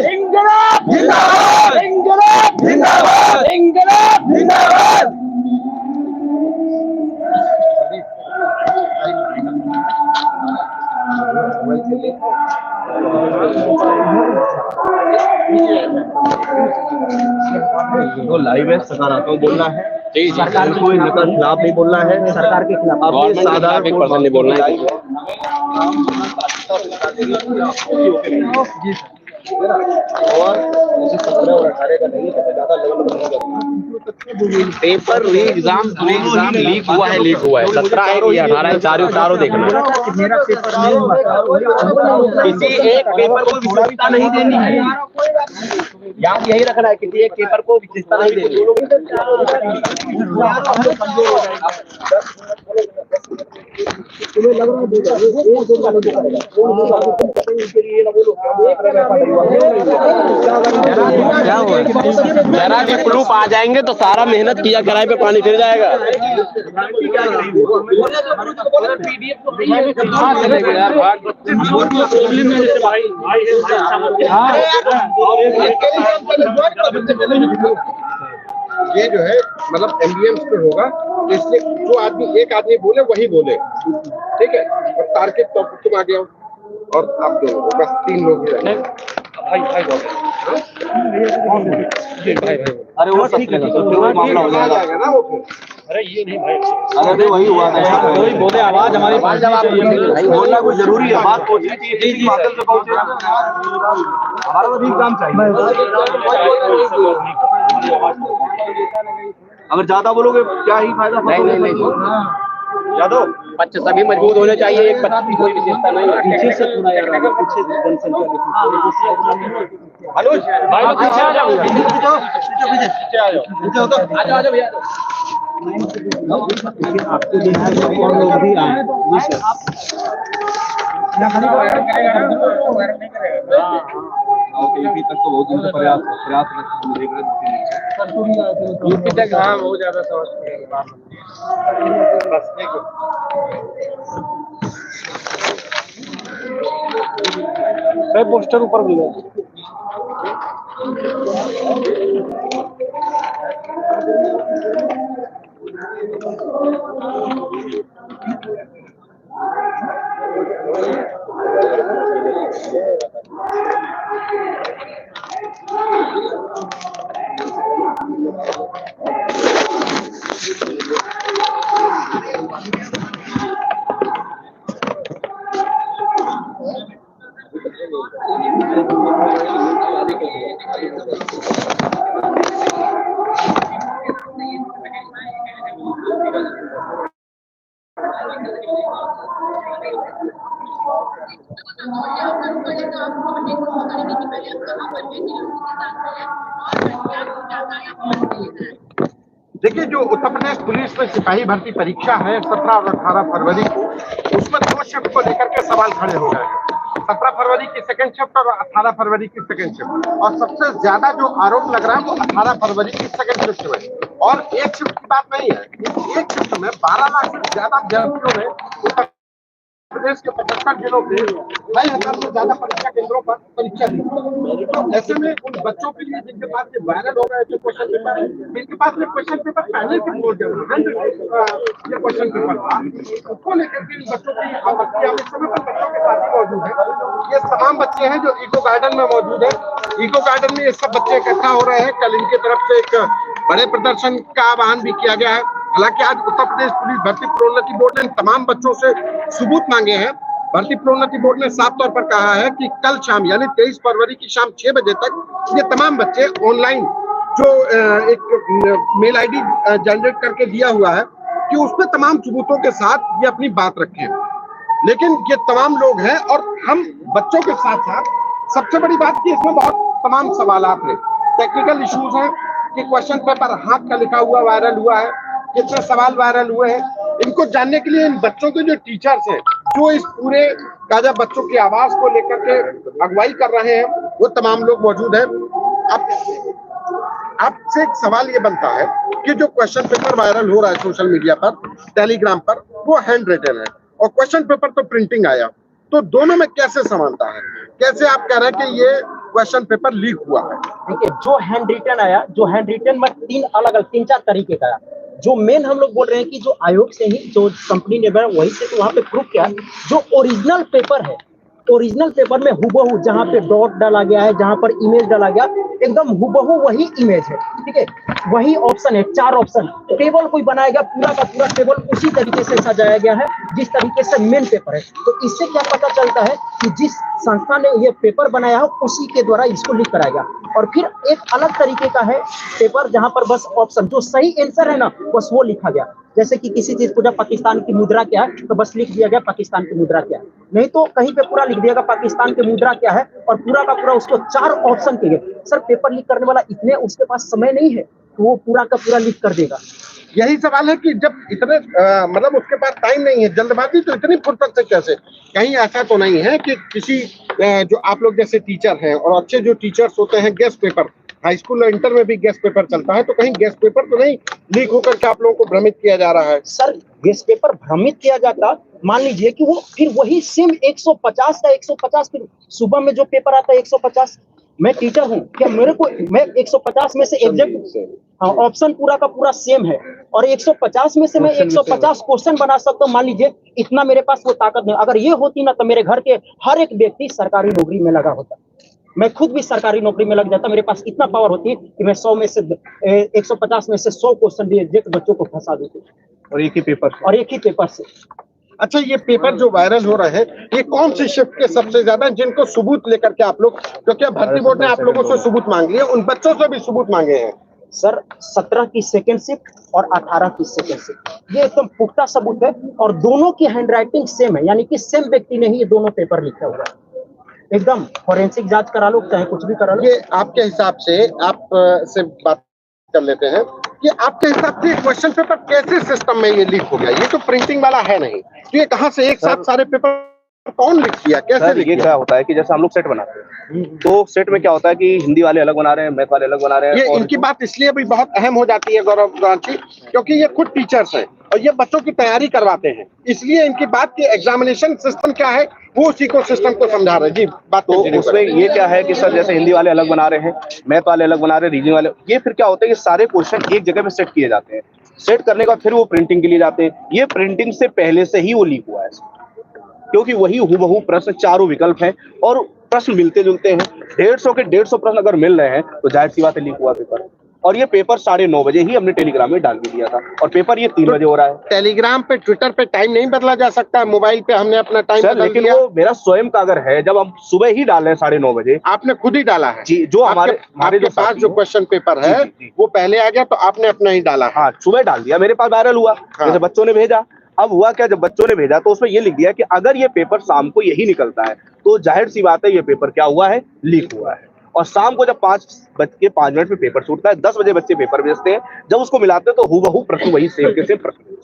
इंकलाब जिंदाबाद, इंकलाब जिंदाबाद, इंकलाब जिंदाबाद।
तो लाइव है, सकारात्मक बोलना है, सरकार कोई नकल खिलाफ नहीं बोलना है,
सरकार के खिलाफ
अपने साधारण 1% नहीं बोलना है। और 17 और 18 का नहीं, सबसे ज्यादा लेवल
पेपर एग्जाम लीक हुआ है, 17 है या 18 है, चारों देखना।
मेरा पेपर नहीं हुआ,
किसी एक पेपर को विशेषता नहीं देनी है, याद यही रखना है, किसी एक पेपर को विशेषता नहीं देनी है। जरा भी प्रूफ आ जाएंगे तो सारा मेहनत किया किराए पे पानी फिर जाएगा।
ये जो है मतलब एमबीएम पे होगा, इसलिए जो आदमी एक आदमी बोले वही बोले, ठीक है। और तार्किक तुम आ गया और आप दो, बस 3 लोग ही रहेंगे।
अरे वो ठीक है, तो मामला हो जाएगा ना वो। अरे ये नहीं भाई, अरे वही हुआ था,
वही बोले आवाज हमारी
बोलना कोई जरूरी है, बात पहुंचनी चाहिए, किसी बादल पे पहुंचे। हमारा तो ठीक काम चाहिए। अगर ज्यादा बोलोगे क्या ही फायदा। नहीं यादव, बच्चे सभी मजबूत होने चाहिए, एक बच्चे की कोई विशेषता नहीं है। पीछे से थोड़ा यार, पीछे जनसंख्या अनुज भाई लोग पीछे आ जाओ, पीछे आ जाओ, पीछे हो तो आ जाओ, आ जाओ भैया। आपको देखा है कौन लोग भी आए जी सर, यूपी तक तो बहुत दिन से प्रयास देख रहे हैं, यूपी तक हाँ बहुत ज्यादा समझ पड़ेगा। पोस्टर ऊपर भी है।
देखिए, जो उत्तर प्रदेश पुलिस में सिपाही भर्ती परीक्षा है 17 और 18 फरवरी को, उसमें 2 शिफ्ट को लेकर के सवाल खड़े हो गए हैं। 17 फरवरी की सेकंड शिफ्ट और 18 फरवरी की सेकंड शिफ्ट, और सबसे ज्यादा जो आरोप लग रहा है वो 18 फरवरी की सेकंड शिफ्ट में। और एक शिफ्ट की बात नहीं है, एक शिफ्ट में 12 लाख से ज्यादा अभ्यर्थियों ने उत्तर प्रदेश के 75 जिलों के 2,500 से ज्यादा परीक्षा केंद्रों पर परीक्षा दी। तो ऐसे में उन बच्चों के लिए जिनके पास ये वायरल हो रहा है जो क्वेश्चन पेपर है, जिनके पास ये क्वेश्चन पेपर पहले से बोर्ड ये क्वेश्चन पेपर था, उसको लेकर के इन बच्चों की आपत्तियां इस समय पर बच्चों के साथ ही मौजूद है। ये तमाम बच्चे हैं जो इको गार्डन में मौजूद है। इको गार्डन में ये सब बच्चे इकट्ठा हो रहे हैं। कल इनकी तरफ से एक बड़े प्रदर्शन का आह्वान भी किया गया है। हालांकि आज उत्तर प्रदेश पुलिस भर्ती प्रोन्नति बोर्ड ने इन तमाम बच्चों से सबूत मांगे हैं। भर्ती प्रोन्नति बोर्ड ने साफ तौर पर कहा है कि कल शाम यानी 23 फरवरी की शाम 6 बजे तक ये तमाम बच्चे ऑनलाइन जो एक मेल आईडी जनरेट करके दिया हुआ है कि उसमें तमाम सबूतों के साथ ये अपनी बात रखें। लेकिन ये तमाम लोग हैं और हम बच्चों के साथ साथ सबसे बड़ी बात कि इसमें बहुत तमाम सवालात हैं, टेक्निकल इश्यूज हैं कि क्वेश्चन पेपर हाथ का लिखा हुआ वायरल हुआ है, कितने सवाल वायरल हुए हैं। इनको जानने के लिए इन बच्चों के जो टीचर्स हैं जो इस पूरे गाजा बच्चों की आवाज को लेकर के अगुवाई कर रहे हैं वो तमाम लोग मौजूद हैं। अब आपसे एक सवाल ये बनता है कि जो क्वेश्चन पेपर वायरल हो रहा है सोशल मीडिया पर, टेलीग्राम पर, वो हैंड रिटन है और क्वेश्चन पेपर तो प्रिंटिंग आया, तो दोनों में कैसे समानता है? कैसे आप कह रहे हैं कि ये क्वेश्चन पेपर लीक हुआ है?
देखिए, जो हैंड रिटन आया, जो हैंड रिटन में 3-4 तरीके का आया। जो मेन हम लोग बोल रहे हैं कि जो आयोग से ही जो कंपनी ने बनाया वही से, तो वहां पे प्रूफ किया जो ओरिजिनल पेपर है, ओरिजिनल पेपर में हुबहू जहां पे डॉट डाला गया है, जहां पर इमेज डाला गया, एकदम हुबहू वही इमेज है। ठीक है, वही ऑप्शन है, 4 ऑप्शन, टेबल कोई बनाएगा, पूरा का पूरा टेबल उसी तरीके से सजाया गया है जिस तरीके से मेन पेपर है। तो इससे क्या पता चलता है कि जिस संस्था ने ये पेपर बनाया है उसी के द्वारा इसको लीक कराया गया। और फिर एक अलग तरीके का है पेपर जहां पर बस ऑप्शन, जो सही आंसर है ना बस वो लिखा गया। जैसे कि किसी चीज को जब पाकिस्तान की मुद्रा क्या है तो बस लिख दिया गया पाकिस्तान की मुद्रा क्या है, नहीं तो कहीं पे पूरा लिख दिया गया पाकिस्तान की मुद्रा क्या है और पूरा का पूरा उसको 4 ऑप्शन के गए। सर, पेपर लीक करने वाला इतने उसके पास समय नहीं है तो वो पूरा का पूरा लीक कर देगा।
यही सवाल है कि जब इतने मतलब उसके पास टाइम नहीं है, जल्दबाजी तो इतनी फुर्सत से कैसे? कहीं ऐसा तो नहीं है कि किसी जो आप लोग जैसे टीचर हैं और अच्छे जो टीचर्स होते हैं, गेस्ट पेपर हाई स्कूल और इंटर में भी गेस्ट पेपर चलता है, तो कहीं गेस्ट पेपर तो नहीं लीक होकर के आप लोगों को भ्रमित किया जा रहा है?
सर, गेस्ट पेपर भ्रमित किया जाता, मान लीजिए कि वो फिर वही सेम 150 का 150, फिर सुबह में जो पेपर आता है 150, मैं टीचर हूँ क्या मेरे को, मैं 150 में से एग्जैक्ट ऑप्शन पूरा का पूरा सेम है और 150 में से मैं 150 क्वेश्चन बना सकता हूँ। मान लीजिए इतना मेरे पास वो ताकत नहीं, अगर ये होती ना तो मेरे घर के हर एक व्यक्ति सरकारी नौकरी में लगा होता। मैं खुद भी सरकारी नौकरी में लग जाता, मेरे पास इतना पावर होती है कि मैं 100 में से 150 में से 100 क्वेश्चन रिजेक्ट बच्चों को फंसा देते
और एक ही पेपर से।
अच्छा, ये पेपर जो वायरल हो रहे हैं, ये कौन सी शिफ्ट के सबसे ज्यादा, जिनको सबूत लेकर के आप लोग, क्योंकि भर्ती बोर्ड ने आप लोगों से सबूत मांग लिया, उन बच्चों से भी सबूत मांगे हैं?
सर 17 की सेकंड शिफ्ट और 18 की सेकंड शिफ्ट, ये एकदम पुख्ता सबूत है और दोनों की हैंडराइटिंग सेम है, यानी कि सेम व्यक्ति ने ही ये दोनों पेपर लिखा हुआ है। एकदम फोरेंसिक जांच करा लो, चाहे कुछ भी करा लो।
ये आपके हिसाब से, आप से बात कर लेते हैं कि आपके हिसाब से क्वेश्चन पेपर कैसे सिस्टम में ये लीक हो गया? ये तो प्रिंटिंग वाला है नहीं, तो ये कहाँ से एक साथ सारे पेपर कौन लिख किया, कैसे लिख किया?
क्या होता है कि जैसे हम लोग सेट बनाते हैं, तो सेट में क्या होता है कि हिंदी वाले अलग बना रहे हैं, मैथ वाले अलग बना रहे हैं।
ये इनकी बात इसलिए भी बहुत अहम हो जाती है गौरव जी, क्योंकि ये खुद टीचर्स हैं और ये बच्चों की तैयारी करवाते हैं, इसलिए इनकी बात की एग्जामिनेशन सिस्टम क्या है वो उसी को सिस्टम को समझा रहे हैं। जी बात
तो उसमें ये क्या है कि सर जैसे हिंदी वाले अलग बना रहे हैं, मैथ वाले अलग बना रहे हैं, रीजनिंग वाले, ये फिर क्या होता है कि सारे क्वेश्चन एक जगह पे सेट किए जाते हैं। सेट करने के बाद फिर वो प्रिंटिंग के लिए जाते हैं। ये प्रिंटिंग से पहले से ही वो लीक हुआ है, क्योंकि वही हूबहू प्रश्न, चारों विकल्प हैं और प्रश्न मिलते जुलते हैं। 150 के 150 प्रश्न अगर मिल रहे हैं तो जाहिर सी बात है लीक हुआ पेपर। और ये पेपर 9:30 बजे ही हमने टेलीग्राम में डाल के दिया था और पेपर ये 3 बजे हो रहा है।
टेलीग्राम पे, ट्विटर पे टाइम नहीं बदला जा सकता है? मोबाइल पे हमने अपना टाइम बदल
लेकिन
दिया।
वो मेरा स्वयं का अगर है, जब हम सुबह ही डाल रहे हैं 9:30 बजे।
आपने खुद ही डाला है
जी, जो हमारे
जो पास जो क्वेश्चन पेपर है वो पहले आ गया तो आपने अपना ही डाला?
हाँ, सुबह डाल दिया, मेरे पास वायरल हुआ। जैसे बच्चों ने भेजा, अब हुआ क्या, जब बच्चों ने भेजा तो उसमें ये लिख दिया कि अगर ये पेपर शाम को यही निकलता है तो जाहिर सी बात है ये पेपर क्या हुआ है, लीक हुआ है। और शाम को जब 5:05 पे पेपर छूटता है, 10 बजे बच्चे पेपर भेजते हैं, जब उसको मिलाते हैं तो हूबहू प्रश्न वही सेम के सेम प्रश्न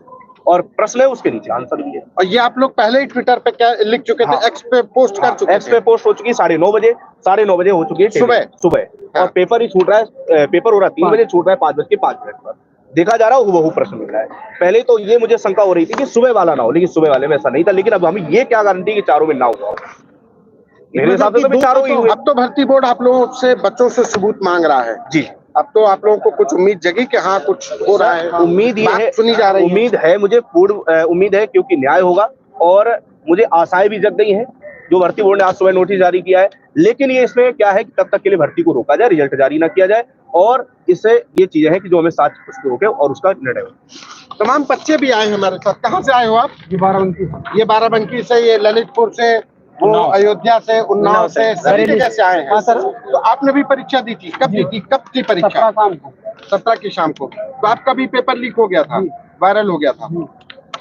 और प्रश्न है, उसके नीचे आंसर भी है।
और ये आप लोग पहले ही ट्विटर पे क्या लिख चुके थे? एक्स पे पोस्ट कर चुके थे?
एक्स पे पोस्ट हो चुकी है 9:30 बजे, 9:30 बजे हो चुकी है सुबह। और पेपर ही छूट रहा है, पेपर हो रहा है 3 बजे, छूट रहा है 5:05 पर। देखा जा रहा है हूबहू प्रश्न मिल रहा है। पहले तो ये मुझे शंका हो रही थी कि सुबह वाला ना हो, लेकिन सुबह वाले में ऐसा नहीं था। लेकिन अब हमें ये क्या गारंटी कि चारों में ना हुआ? मेरे हिसाब से तो चारों ही हुए।
अब तो भर्ती बोर्ड आप लोगों से, बच्चों से सबूत मांग रहा है
जी।
अब तो आप लोगों को कुछ उम्मीद जगी कि हाँ कुछ हो रहा है?
उम्मीद ये है,
सुनी जा रही है,
उम्मीद है, मुझे पूर्ण उम्मीद है, क्योंकि न्याय होगा और मुझे आशाएं भी जग गई हैं। जो भर्ती बोर्ड ने आज सुबह नोटिस जारी किया है, लेकिन ये इसमें क्या है कि तब तक के लिए भर्ती को रोका जाए, रिजल्ट जारी ना किया जाए और इससे ये चीजें हैं कि जो हमें साथ उसको रोके और उसका निर्णय हो।
तमाम बच्चे भी आए हमारे साथ। कहाँ से आए हो आप? ये बाराबंकी से, ये ललितपुर से, वो अयोध्या से, उन्नाव से, सभी जगह से आए हैं।
हाँ सर।
तो आपने भी परीक्षा दी थी? कब दी थी? कब थी परीक्षा? 17 की शाम को। तो आपका भी पेपर लीक हो गया था, वायरल हो गया था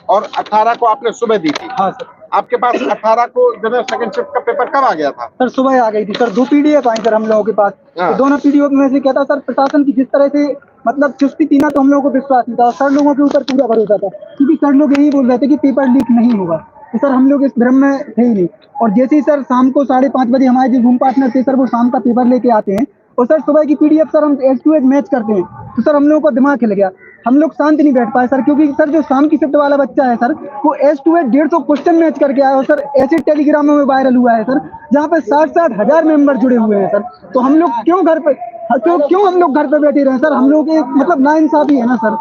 और 18 को आपने सुबह दी थी?
हाँ सर।
आपके पास 18 को जब सेकंड शिफ्ट का पेपर कब आ गया था?
सर सुबह आ गई थी सर। 2 पीडीएफ आई सर हम लोगों के पास। तो दोनों पीडीएफ में से क्या था सर, प्रशासन की जिस तरह से मतलब चुस्ती थी ना, तो हम लोगों को विश्वास नहीं था और सर लोगों के ऊपर पूरा भरोसा था, क्योंकि सर लोग यही बोल रहे थे कि पेपर लीक नहीं होगा। तो सर हम लोग इस भ्रम में थे ही नहीं। और जैसे ही सर शाम को 5:30 बजे हमारे जो रूम पार्टनर थे सर, वो शाम का पेपर लेके आते हैं और सर सुबह की पीडीएफ सर हम 8 to 8 मैच करते हैं। तो सर हम लोगों को दिमाग हिल गया, हम लोग शांत नहीं बैठ पाए सर, क्योंकि सर जो शाम की शिफ्ट वाला बच्चा है सर, वो 8 to 8 150 क्वेश्चन मैच करके आया और सर ऐसे टेलीग्राम में वायरल हुआ है सर, जहाँ पे 60-60 हजार मेंबर जुड़े हुए हैं सर। तो हम लोग क्यों हम लोग घर पे बैठे रहे सर? हम लोग मतलब नाइंसाफी है ना सर,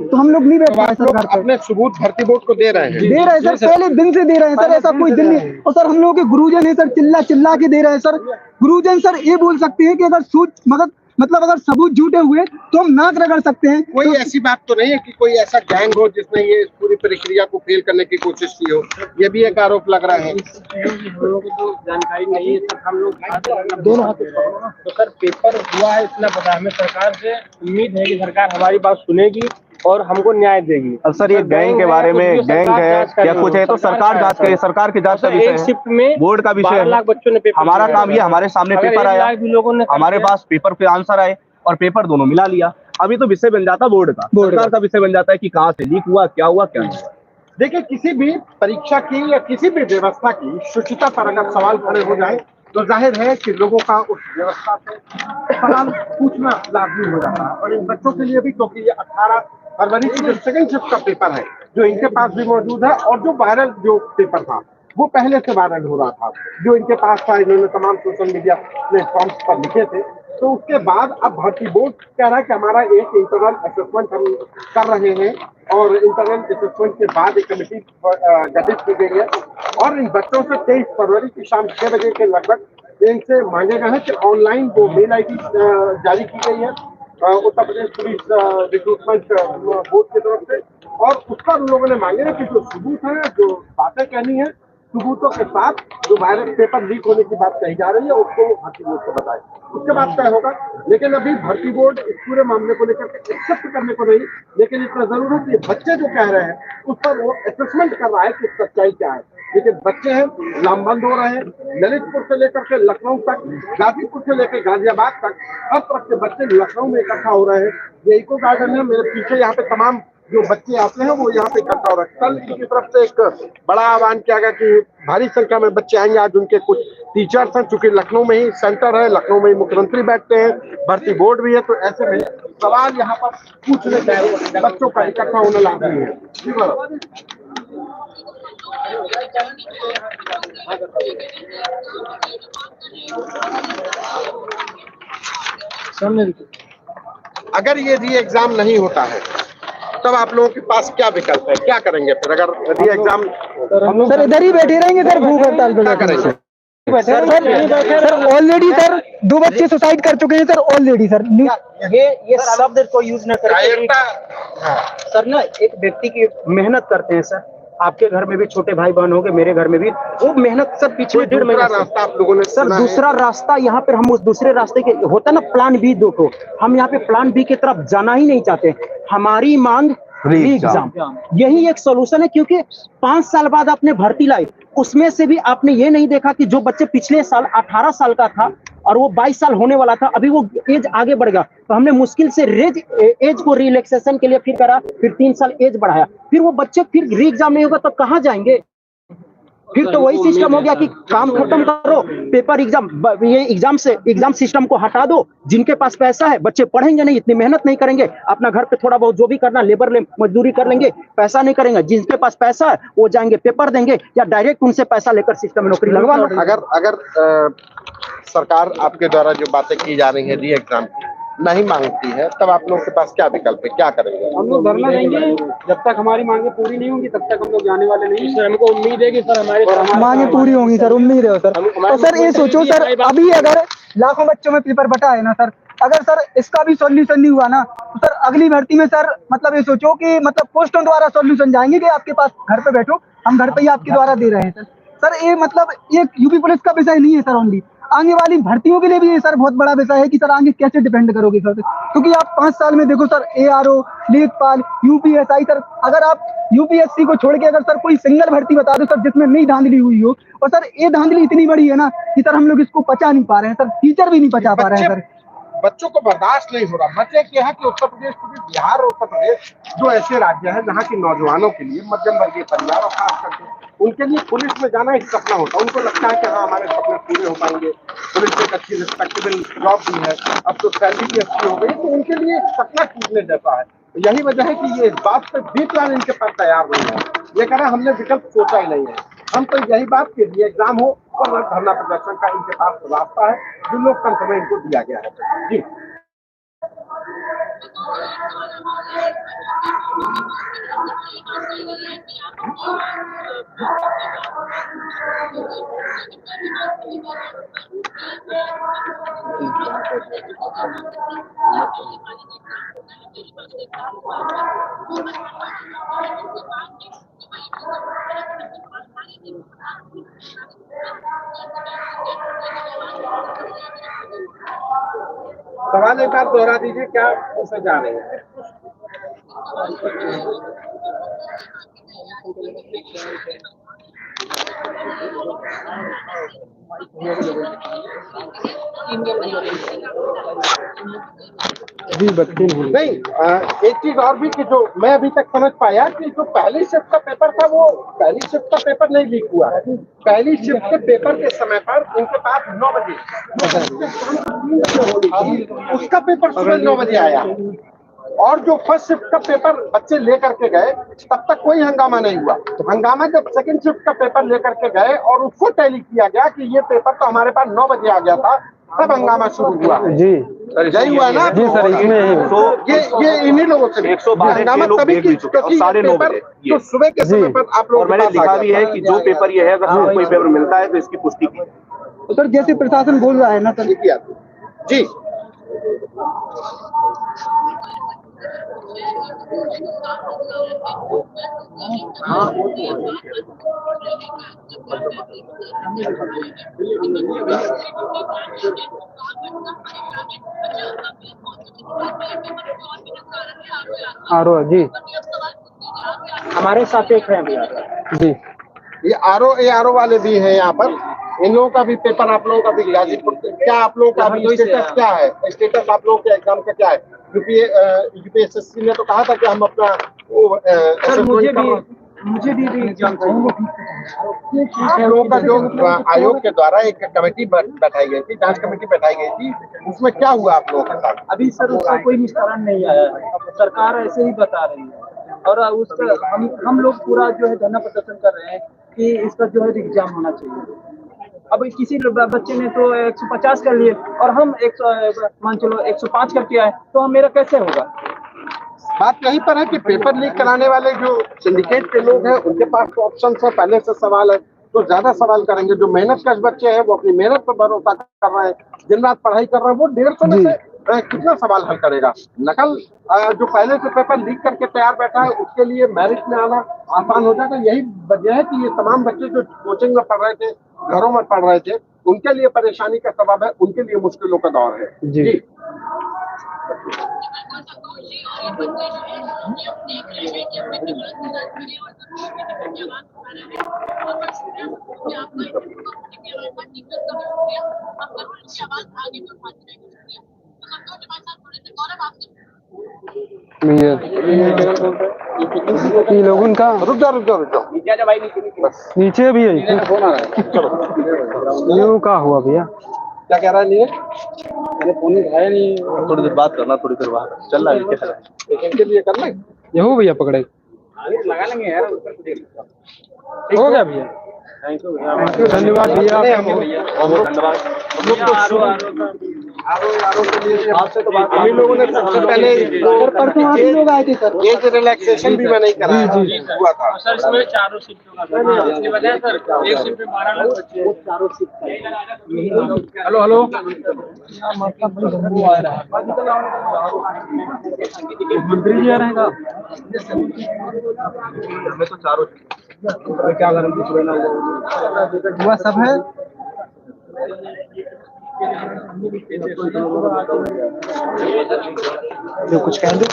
तो हम लोग नहीं बैठ पाए सर घर पे।
अपने सबूत भर्ती बोर्ड को दे रहे हैं?
दे रहे हैं सर, पहले दिन से दे रहे हैं सर, ऐसा कोई दिन नहीं। और सर हम लोगों के गुरुजन है सर, चिल्ला के दे रहे हैं सर। गुरुजन सर ये बोल सकते हैं कि अगर मतलब अगर सबूत झूठे हुए तो हम नाक रगड़ सकते हैं।
कोई ऐसी बात तो नहीं है कि कोई ऐसा गैंग हो जिसने ये पूरी प्रक्रिया को फेल करने की कोशिश की हो? ये भी एक आरोप लग रहा है।
हम लोगों को तो जानकारी नहीं है सर, हम लोग दोनों हाथ तो सर पेपर हुआ है इतना पता हमें। सरकार से उम्मीद है कि सरकार हमारी बात सुनेगी और हमको न्याय देगी।
अब सर ये गैंग के बारे में, गैंग है या कुछ है तो सरकार जांच करे, सरकार की जांच का विषय है, शिफ्ट में बोर्ड का विषय है।
12 लाख बच्चों ने पेपर,
हमारा काम ये, हमारे सामने पेपर आया, हमारे पास पेपर पे आंसर आए और पेपर दोनों मिला लिया। अभी तो विषय बन जाता बोर्ड का, सरकार का विषय बन जाता है कि कहाँ से लीक हुआ, क्या हुआ, क्या नहीं हुआ।
देखिए, किसी भी परीक्षा की या किसी भी व्यवस्था की शुचिता पर अगर सवाल खड़े हो जाए तो जाहिर है कि लोगों का उस व्यवस्था से सवाल पूछना लाजमी हो जाता है। और इन बच्चों के लिए भी, क्योंकि ये 18 फरवरी की जो सेकंड शिफ्ट का पेपर है जो इनके पास भी मौजूद है और जो वायरल जो पेपर था वो पहले से वायरल हो रहा था, जो इनके पास था, इन्होंने तमाम सोशल मीडिया प्लेटफॉर्म्स पर लिखे थे। तो उसके बाद अब भर्ती बोर्ड कह रहा है कि हमारा एक इंटरनल असेसमेंट हम कर रहे हैं और इंटरनल असेसमेंट के बाद एक कमेटी गठित की गई है और इन बच्चों से 23 फरवरी की शाम 6 बजे के लगभग इनसे मांगे गए हैं कि ऑनलाइन वो मेल ID जारी की गई है Uttar Pradesh police recruitment board की तरफ से, और उस पर उन लोगों ने मांगे हैं कि जो सबूत है, जो बातें कहनी है, सबूतों के साथ जो वायरस पेपर लीक होने की बात कही जा रही है उसको भर्ती बोर्ड को बताए, उसके बाद तय होगा। लेकिन अभी भर्ती बोर्ड इस पूरे मामले को लेकर एक्सेप्ट करने को नहीं, लेकिन इतना जरूर है कि बच्चे जो कह रहे हैं उस पर वो असेसमेंट कर रहा है कि सच्चाई क्या है। लेकिन बच्चे हैं, लामबंद हो रहे हैं, ललितपुर से लेकर के लखनऊ तक, गाजीपुर से लेकर गाजियाबाद तक, हर तरफ से बच्चे लखनऊ में इकट्ठा हो रहे हैं। ये इको गार्डन है, मेरे पीछे यहाँ पे तमाम जो बच्चे आते हैं वो यहाँ पे इकट्ठा हो रहे हैं। कल की तरफ से एक बड़ा आह्वान किया गया कि भारी संख्या में बच्चे आएंगे। आज उनके कुछ टीचर्स हैं, चूंकि लखनऊ में ही सेंटर है, लखनऊ में ही मुख्यमंत्री बैठते हैं, भर्ती बोर्ड भी है, तो ऐसे में सवाल यहाँ पर पूछने के बच्चों का इकट्ठा होने लाजमी है। अगर ये री एग्जाम नहीं होता है तब आप लोगों के पास क्या विकल्प है, क्या करेंगे फिर? अगर री एग्जाम
सर इधर ही बैठे रहेंगे सर, भूख हड़ताल पे
क्या करेंगे?
सर ऑलरेडी सर 2 बच्चे सुसाइड कर चुके हैं सर ऑलरेडी सर।
ये शब्द को यूज न करें सर। ना एक व्यक्ति की मेहनत करते हैं सर, आपके घर में भी छोटे भाई बहन होंगे, मेरे घर में भी, वो मेहनत सर पिछले 1.5 महीने
रास्ता आप लोगों ने
सर दूसरा रास्ता यहाँ पर हम उस दूसरे रास्ते के होता ना प्लान बी देखो, हम यहाँ पे प्लान बी की तरफ जाना ही नहीं चाहते। हमारी मांग री एग्जाम, यही एक सोल्यूशन है। क्योंकि 5 साल बाद आपने भर्ती लाई, उसमें से भी आपने ये नहीं देखा कि जो बच्चे पिछले साल 18 साल का था और वो 22 साल होने वाला था, अभी वो एज आगे बढ़ गया, तो हमने मुश्किल से एज को रिलैक्सेशन के लिए फिर करा, फिर 3 साल एज बढ़ाया, फिर वो बच्चे फिर री एग्जाम नहीं होगा तो कहाँ जाएंगे? फिर तो वही सिस्टम हो गया कि काम खत्म करो, पेपर एग्जाम, ये एग्जाम सिस्टम को हटा दो। जिनके पास पैसा है बच्चे पढ़ेंगे नहीं, इतनी मेहनत नहीं करेंगे, अपना घर पे थोड़ा बहुत जो भी करना लेबर मजदूरी कर लेंगे, पैसा नहीं करेंगे। जिनके पास पैसा है वो जाएंगे पेपर देंगे या डायरेक्ट उनसे पैसा लेकर सिस्टम में नौकरी लगवा लो।
अगर सरकार आपके द्वारा जो बातें की जा रही है री एग्जाम नहीं मांगती है, तब आप लोगों के पास क्या विकल्प है, क्या करेंगे?
हम लोग धरना देंगे, जब तक हमारी मांगे पूरी नहीं होंगी तब तक हम लोग जाने वाले नहीं। सर हमको उम्मीद है कि सर हमारी
मांगे पूरी होंगी सर, उम्मीद है सर। तो सर ये सोचो सर, अभी अगर लाखों बच्चों में पेपर बटा है ना सर, अगर सर इसका भी सॉल्यूशन नहीं हुआ ना तो सर अगली भर्ती में सर मतलब ये सोचो कि मतलब पोस्टों द्वारा सॉल्यूशन जाएंगे कि आपके पास घर पे बैठो, हम घर पे ही आपके द्वारा दे रहे हैं सर। सर ये मतलब ये यूपी पुलिस का विषय नहीं है सर, ओनली आगे वाली भर्तियों के लिए भी ये सर बहुत बड़ा विषय है कि सर आगे कैसे डिपेंड करोगे सर। क्योंकि आप 5 साल में देखो सर ARO, लेखपाल, UPSI सर, अगर आप UPSC को छोड़ के अगर सर कोई सिंगल भर्ती बता दो सर जिसमें नई धांधली हुई हो, और सर ये धांधली इतनी बड़ी है ना कि सर हम लोग इसको पचा नहीं पा रहे हैं सर, टीचर भी नहीं पचा पा रहे हैं सर।
बच्चों को बर्दाश्त नहीं हो रहा। मतलब क्या है कि उत्तर प्रदेश, बिहार और उत्तर प्रदेश जो ऐसे राज्य हैं जहाँ के नौजवानों के लिए, मध्यम वर्गीय परिवार और खास करके उनके लिए पुलिस में जाना एक सपना होता है। उनको लगता है कि हाँ हमारे सपने पूरे हो पाएंगे, पुलिस एक अच्छी रिस्पेक्टेबल जॉब भी है, अब तो सैलरी भी अच्छी हो गई, तो उनके लिए एक सपना टूटने जैसा है। यही वजह है कि ये इस बात पर भी प्लान इनके पास तैयार नहीं है। ये कह रहा हमने विकल्प सोचा ही नहीं है। हम तो यही बात के लिए एग्जाम हो और धरना प्रदर्शन का इनके पास रास्ता है जो लोकतंत्र में इनको दिया गया है। जी सवाल एक बार दोहरा दीजिए, क्या पूछना चाह रहे हैं? नहीं, एक चीज और भी कि जो मैं अभी तक समझ पाया कि जो पहली शिफ्ट का पेपर था वो पहली शिफ्ट का पेपर नहीं लीक हुआ है। पहली शिफ्ट के पेपर के समय पर उनके पास 9 बजे उसका पेपर सुबह 9 बजे आया, और जो फर्स्ट शिफ्ट का पेपर बच्चे लेकर के गए तब तक कोई हंगामा नहीं हुआ। तो हंगामा जब सेकंड शिफ्ट का पेपर लेकर के गए और उसको टैली किया गया कि ये पेपर तो हमारे पास 9 बजे आ गया था, तब हंगामा शुरू हुआ। जी यही हुआ ना? जी सर, इसमें तो ये इन्हीं लोगों से 112 हंगामा तभी की क्योंकि 9:30 बजे तो सुबह के समय पर आप लोग,
और मैंने लिखा भी है कि जो पेपर ये है अगर कोई पेपर मिलता है तो इसकी पुष्टि की।
तो सर जैसे प्रशासन बोल रहा है ना सर,
किया जी।
आरो जी
हमारे साथ एक है भैया
जी।
ये आरओ वाले भी हैं यहाँ पर। इन लोगों का भी पेपर आप लोगों का भी गाजीपुर, क्या आप लोगों का अभी स्टेटस क्या है? स्टेटस आप लोगों के एग्जाम का क्या है? क्योंकि यूपीएसएससी ने तो कहा था कि हम अपना
सर मुझे भी एग्जाम
आप लोगों का जो आयोग के द्वारा एक कमेटी बैठाई गई थी, जांच कमेटी बैठाई गई थी, उसमें क्या हुआ आप लोगों के साथ?
अभी सर उसका कोई निस्तारण नहीं आया है, सरकार ऐसे ही बता रही है। और उसका हम लोग पूरा जो है धरना प्रदर्शन कर रहे हैं कि इसका जो है एग्जाम होना चाहिए। अब किसी बच्चे ने तो 150 कर लिए और हम 100 मान चलो 105 करके आए, तो मेरा कैसे होगा?
बात यहीं पर है कि पेपर लीक कराने वाले जो सिंडिकेट के लोग हैं, उनके पास तो ऑप्शन है, पहले से सवाल है, तो ज्यादा सवाल करेंगे। जो मेहनतकश बच्चे हैं वो अपनी मेहनत पर भरोसा कर रहे हैं, दिन रात पढ़ाई कर रहे हैं, वो 150 में से कितना सवाल हल करेगा? नकल जो पहले से पेपर लीक करके तैयार बैठा है, उसके लिए मेरिट में आना आसान हो जाएगा। यही वजह है कि ये तमाम बच्चे जो कोचिंग में पढ़ रहे थे, घरों में पढ़ रहे थे, उनके लिए परेशानी का सबब है, उनके लिए मुश्किलों का दौर है जी।
लोगों का
रुक जाओ
नीचे भी है, यूं का हुआ भैया?
क्या कह रहा है? नहीं
फोन है नहीं, थोड़ी देर बात करना, थोड़ी देर बात चल रहा है क्या
इनके लिए करना है?
ये हो भैया पकड़े
लगा लेंगे यार।
हो गया भैया।
थैंक यू
धन्यवाद भैया,
बहुत धन्यवाद।
आपसे तो बात हम लोगों ने सबसे पहले
परसों आप लोग आए थे सर,
एज रिलैक्सेशन भी नहीं कराया हुआ था।
सर इसमें चारों शिफ्टों का इसलिए बताया सर, एक शिफ्ट में 12 लोग बच्चे, चारों शिफ्ट।
हेलो हेलो मंत्री जी आ रहे हैं का?
तो चारों
क्या करें,
हुआ सब है।
जो कुछ कह दे,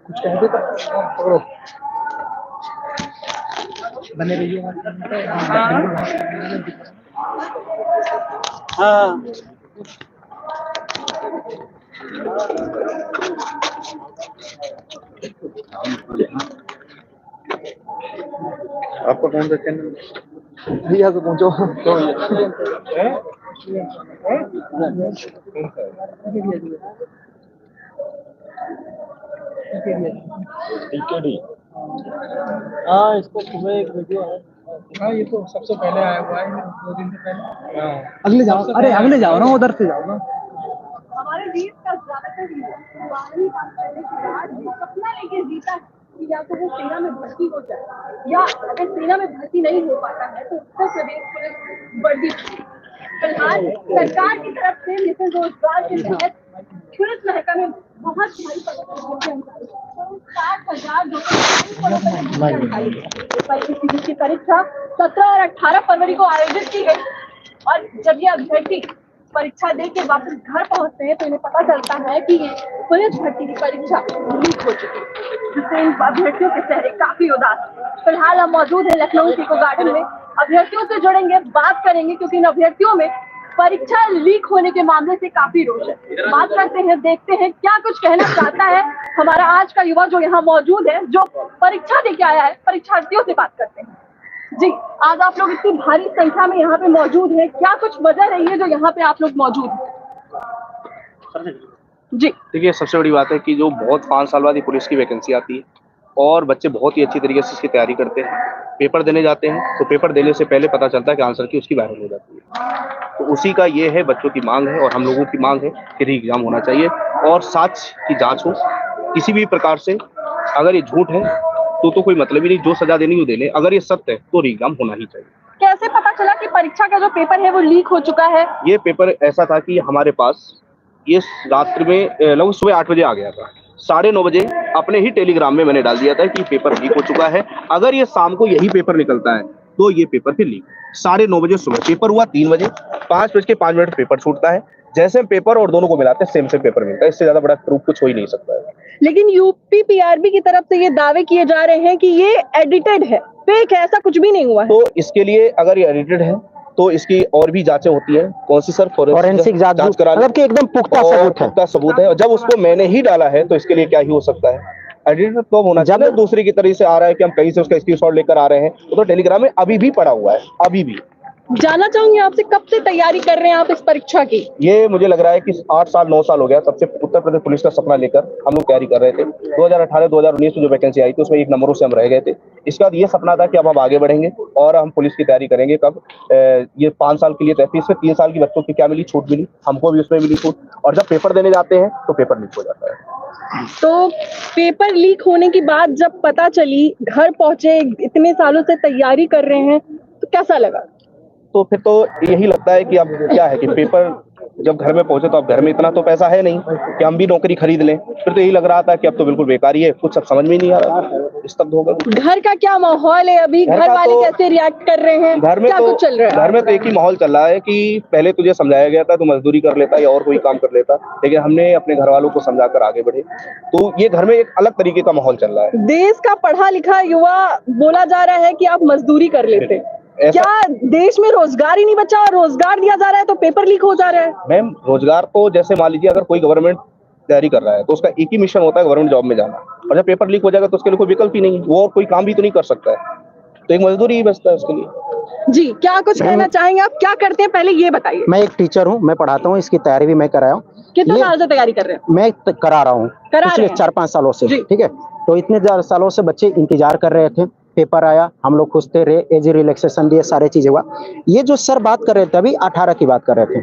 कुछ कह दे पकड़ो, बने रहिए। हाँ
आपका कौन सा चैनल?
भैया से पूछो। हाँ इसको सुबह एक वीडियो है। हाँ ये तो सबसे पहले आया हुआ है, 2 दिन से पहले। अगले जाओ, अरे अगले जाओ ना, उधर से जाओ ना।
हमारे देश का ज्यादातर युवा 12वीं पास करने के बाद जो सपना लेके जीता है कि या तो वो सेना में भर्ती हो जाए, या अगर सेना में भर्ती नहीं हो पाता है तो उत्तर प्रदेश पुलिस वर्दी। फिलहाल सरकार की तरफ से मिशन रोजगार के तहत पुलिस महकमे में बहुत भारी पदों की परीक्षा 17 और 18 फरवरी को आयोजित की गई। और जब ये अभ्यर्थी परीक्षा दे के वापस घर पहुंचते हैं तो इन्हें पता चलता है कि ये पुलिस भर्ती की परीक्षा लीक हो चुकी है, जिससे इन अभ्यर्थियों के चेहरे काफी उदास। फिलहाल हम मौजूद हैं लखनऊ इको गार्डन में, अभ्यर्थियों से जुड़ेंगे, बात करेंगे, क्योंकि इन अभ्यर्थियों में परीक्षा लीक होने के मामले से काफी रोष है। बात करते हैं, देखते हैं क्या कुछ कहना चाहता है हमारा आज का युवा जो यहाँ मौजूद है, जो परीक्षा दे के आया है। परीक्षार्थियों से बात करते हैं। जी, आज आप लोग इतनी भारी संख्या में यहाँ पे मौजूद हैं, क्या कुछ वजह रही है जो यहाँ पे आप लोग मौजूद हैं? जी
देखिए, सबसे बड़ी बात है कि जो बहुत 5 साल बाद ही पुलिस की वैकेंसी आती है और बच्चे बहुत ही अच्छी तरीके से इसकी तैयारी करते हैं, पेपर देने जाते हैं तो पेपर देने से पहले पता चलता है कि आंसर की उसकी वायरल हो जाती है। तो उसी का ये है, बच्चों की मांग है और हम लोगों की मांग है कि री एग्जाम होना चाहिए और सच की जांच हो। किसी भी प्रकार से अगर ये झूठ है तो कोई मतलब ही नहीं, जो सजा देनी हो दे ले, अगर ये सत्य है तो री एग्जाम होना ही चाहिए।
कैसे पता चला कि परीक्षा का जो पेपर है वो लीक हो चुका है।
ये पेपर ऐसा था कि हमारे पास ये रात्रि में लगभग सुबह 8 बजे आ गया था। 9:30 बजे अपने ही टेलीग्राम में मैंने डाल दिया था कि पेपर लीक हो चुका है, अगर ये शाम को यही पेपर निकलता है तो ये पेपर फिर लीक। 9:30 बजे सुबह पेपर हुआ, 3 बजे 5:05 पेपर छूटता है। जैसे हम पेपर और दोनों को मिलाते हैं सेम पेपर मिलता है। इससे ज्यादा बड़ा प्रूफ कुछ हो ही नहीं सकता है।
लेकिन यूपी पीआरबी की तरफ से ये दावे किए जा रहे हैं कि ये एडिटेड है, फेक है, ऐसा कुछ भी नहीं हुआ है।
तो इसके लिए अगर ये एडिटेड है तो इसकी और भी जांचें होती है। कौन सी सर?
फॉरेंसिक जांच करा, मतलब कि एकदम पुख्ता
सबूत है। और जब उसको मैंने ही डाला है तो इसके लिए क्या ही हो सकता है? एडिटेड तो होना चाहिए। दूसरी की तरह से आ रहा है कि हम कहीं से उसका स्क्रीनशॉट लेकर आ रहे हैं, वो तो टेलीग्राम में अभी भी पड़ा हुआ है। अभी भी
जानना चाहूंगी आपसे, कब से तैयारी कर रहे हैं आप इस परीक्षा की?
ये मुझे लग रहा है कि 8 साल 9 साल हो गया तब से उत्तर प्रदेश पुलिस का सपना लेकर हम लोग तैयारी कर रहे थे। 2018-2019 में जो वैकेंसी आई थी उसमें 1 नंबरों से हम रह गए थे। इसके बाद ये सपना था कि अब हम आगे बढ़ेंगे और हम पुलिस की तैयारी करेंगे। कब? ये 5 साल के लिए तय थी। इसमें 3 साल की बच्चों की क्या मिली? छूट मिली, हमको भी उसमें मिली छूट। और जब पेपर देने जाते हैं तो पेपर लीक हो जाता है।
तो पेपर लीक होने की बात जब पता चली, घर पहुंचे, इतने सालों से तैयारी कर रहे हैं, तो कैसा लगा?
तो फिर तो यही लगता है कि अब क्या है कि पेपर जब घर में पहुंचे तो अब घर में इतना तो पैसा है नहीं कि हम भी नौकरी खरीद लें। फिर तो यही लग रहा था कि अब तो बिल्कुल बेकार ही है, कुछ अब समझ में नहीं आ रहा, स्तब्ध हो गए।
घर का क्या माहौल है अभी? घर वाले कैसे रिएक्ट कर रहे हैं?
घर में
क्या कुछ चल रहा है?
घर में तो एक ही माहौल चल रहा है कि पहले तुझे समझाया गया था, तू मजदूरी कर लेता या और कोई काम कर लेता, लेकिन हमने अपने घर वालों को समझाकर आगे बढ़े। तो ये घर में एक अलग तरीके का माहौल चल रहा है।
देश का पढ़ा लिखा युवा बोला जा रहा है कि आप मजदूरी कर लेते, क्या देश में रोजगार ही नहीं बचा और रोजगार दिया जा रहा है तो पेपर लीक हो जा रहा है?
मैम, रोजगार तो जैसे मान लीजिए अगर कोई गवर्नमेंट तैयारी कर रहा है तो उसका एक ही मिशन होता है गवर्नमेंट जॉब में जाना, और जब पेपर लीक हो जाएगा तो उसके लिए कोई विकल्प ही नहीं है, वो और कोई काम भी तो नहीं कर सकता है, तो एक मजदूरी ही बचता है उसके लिए।
जी, क्या कुछ कहना चाहेंगे आप? क्या करते हैं पहले ये बताइए।
मैं एक टीचर हूँ, मैं पढ़ाता हूँ, इसकी तैयारी भी मैं कराया हूँ।
कितने साल से तैयारी कर रहे हैं?
मैं करा रहा हूँ पिछले 4-5 सालों से, ठीक है। तो इतने सालों से बच्चे इंतजार कर रहे थे, पेपर आया, हम लोग खुश थे, एज रिलैक्सेशन दिए, सारे चीजें हुआ। ये जो सर बात कर रहे थे अभी 18 की बात कर रहे थे,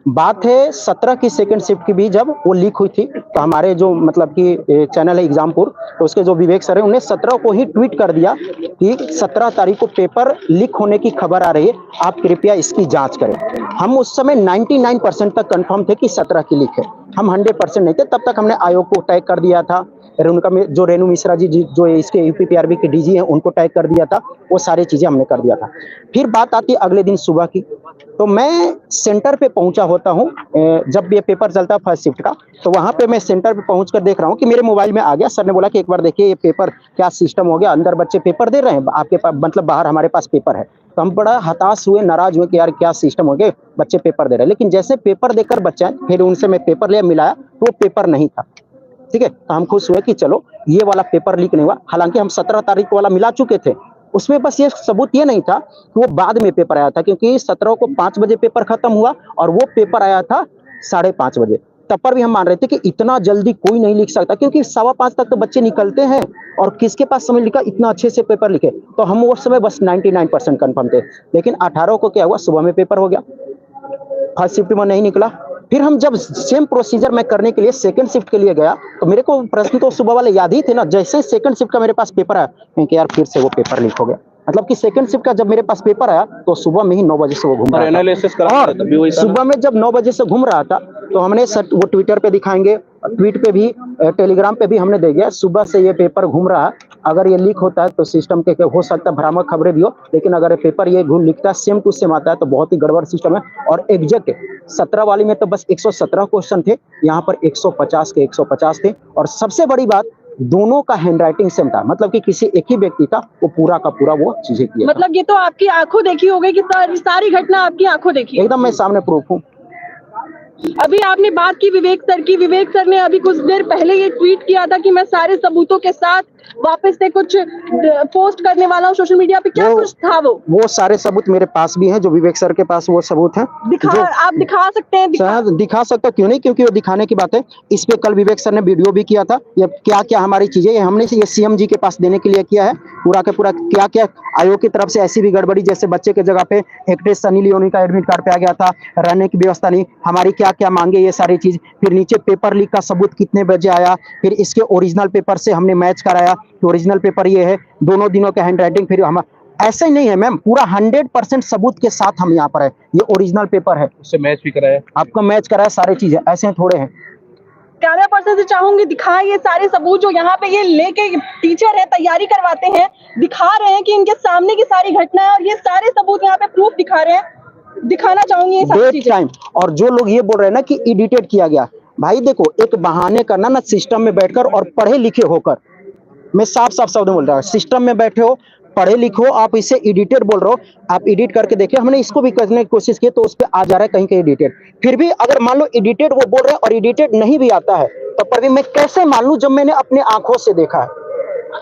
बात है 17 की सेकंड शिफ्ट की भी जब वो लीक हुई थी, तो हमारे जो मतलब कि चैनल है एग्जामपुर, तो उसके जो विवेक सर है उन्हें 17 को ही ट्वीट कर दिया कि 17 तारीख को पेपर लीक होने की खबर आ रही है, आप कृपया इसकी जांच करें। हम उस समय 99% तक कंफर्म थे कि 17 की लीक है, हम 100% नहीं थे। तब तक हमने आयोग को टैग कर दिया था, रेणु मिश्रा जी जो इसके यूपी पीआरबी के डीजी हैं उनको टैग कर दिया था, वो सारी चीजें हमने कर दिया था। फिर बात आती है अगले दिन सुबह की, तो मैं सेंटर पे पहुंचा होता हूं, जब ये पेपर चलता है फर्स्ट शिफ्ट का, तो वहां पे मैं सेंटर पे पहुंचकर देख रहा हूं कि मेरे मोबाइल में आ गया। सर ने बोला कि एक बार देखिए ये पेपर क्या सिस्टम हो गया, अंदर बच्चे पेपर दे रहे हैं, आपके पास मतलब बाहर हमारे पास पेपर है। तो हम बड़ा हताश हुए, नाराज हुए कि यार क्या सिस्टम हो गया, बच्चे पेपर दे रहे हैं। लेकिन जैसे पेपर देकर बच्चे फिर उनसे मैं पेपर लिया, मिलाया तो वो पेपर नहीं था, ठीक है। तो हम खुश हुए कि चलो ये वाला पेपर लीक नहीं हुआ। हालांकि हम 17 तारीख वाला मिला चुके थे, उसमें बस ये सबूत ये नहीं था कि वो बाद में पेपर आया था, क्योंकि 17 को 5 बजे पेपर खत्म हुआ और वो पेपर आया था 5:30 बजे। तब पर भी हम मान रहे थे कि इतना जल्दी कोई नहीं लिख सकता, क्योंकि 5:15 तक तो बच्चे निकलते हैं और किसके पास समय लिखा इतना अच्छे से पेपर लिखे। तो हम उस समय बस 99% कन्फर्म थे। लेकिन 18 को क्या हुआ, सुबह में पेपर हो गया, फर्स्ट शिफ्ट में नहीं निकला। फिर हम जब सेम प्रोसीजर मैं करने के लिए सेकंड शिफ्ट के लिए गया, तो मेरे को प्रश्न तो सुबह वाले याद ही थे ना। जैसे सेकंड शिफ्ट का मेरे पास पेपर आया कि यार फिर से वो पेपर लीक हो गया। मतलब कि सेकंड शिफ्ट का जब मेरे पास पेपर आया तो सुबह में ही 9 बजे से वो घूम रहा था, और सुबह में जब 9 बजे से घूम रहा था तो हमने वो ट्विटर पे दिखाएंगे, ट्वीट पे भी, टेलीग्राम पे भी हमने दे दिया, सुबह से ये पेपर घूम रहा है। अगर ये लीक होता है तो सिस्टम के हो सकता है भ्रामक खबरें भी हो, लेकिन अगर ये पेपर ये लिखता है सेम टू सेम आता है तो बहुत ही गड़बड़ सिस्टम है। और एग्जैक्ट 17 वाली में तो बस 117 क्वेश्चन थे, यहाँ पर 150 के 150 थे। और सबसे बड़ी बात, दोनों का हैंडराइटिंग सेम था, मतलब कि किसी एक ही व्यक्ति का वो पूरा का पूरा वो चीजें किया।
मतलब ये तो आपकी आंखों देखी हो गई कि सारी घटना आपकी आंखों देखी?
एकदम मैं सामने प्रूफ हूँ।
अभी आपने बात की विवेक सर की, विवेक सर ने अभी कुछ देर पहले ये ट्वीट किया था कि मैं सारे सबूतों के साथ वापस से कुछ पोस्ट करने वाला हूँ सोशल मीडिया पे। क्या कुछ था वो
सारे सबूत मेरे पास भी हैं, जो विवेक सर के पास वो सबूत हैं।
आप दिखा सकते हैं?
दिखा सकता, क्यों नहीं, क्योंकि वो दिखाने की बात है। इस पे कल विवेक सर ने वीडियो भी किया था, ये क्या क्या हमारी चीजें हमने ये सीएम जी के पास देने के लिए किया है, पूरा के पूरा क्या क्या आयोग की तरफ से ऐसी भी गड़बड़ी, जैसे बच्चे के जगह पे एक्ट्रेस सनी लियोनी का एडमिट कार्ड पे आ गया था, रहने की व्यवस्था नहीं, हमारी क्या क्या मांगे, ये सारी चीज। फिर नीचे पेपर लीक का सबूत कितने बजे आया, फिर इसके ओरिजिनल पेपर से हमने मैच कराया कि ओरिजिनल पेपर ये है, दोनों दिनों का हैंडराइटिंग। फिर हम
ऐसा ही नहीं है मैम, पूरा 100% सबूत के साथ हम यहाँ पर है। ये ओरिजिनल पेपर है,
उससे मैच भी कराया,
आपका मैच कराया, सारी चीजें ऐसे थोड़े हैं।
कैमरा पर्सन से चाहूंगी दिखाएं ये सारे सबूत जो यहाँ पे ये लेके टीचर है तैयारी करवाते हैं, दिखा रहे हैं कि इनके सामने की सारी घटना है और ये सारे सबूत यहाँ पे प्रूफ दिखा रहे हैं। दिखाना चाहूंगी ये सारी
डेट
चीजें।
टाइम। और जो लोग ये बोल रहे हैं ना कि एडिटेड किया गया, भाई देखो, एक बहाने करना ना सिस्टम में बैठकर और पढ़े लिखे होकर, मैं साफ साफ शब्द बोल रहा हूँ, सिस्टम में बैठे हो, पढ़े लिखो, आप इसे एडिटेड बोल रहे हो, आप एडिट करके देखिए। हमने इसको भी करने की कोशिश की तो उस पर आ जा रहा है कहीं कहीं एडिटेड। फिर भी अगर मान लो एडिटेड वो बोल रहे हैं और एडिटेड नहीं भी आता है तो पर भी मैं कैसे मान लूं जब मैंने अपने आंखों से देखा है?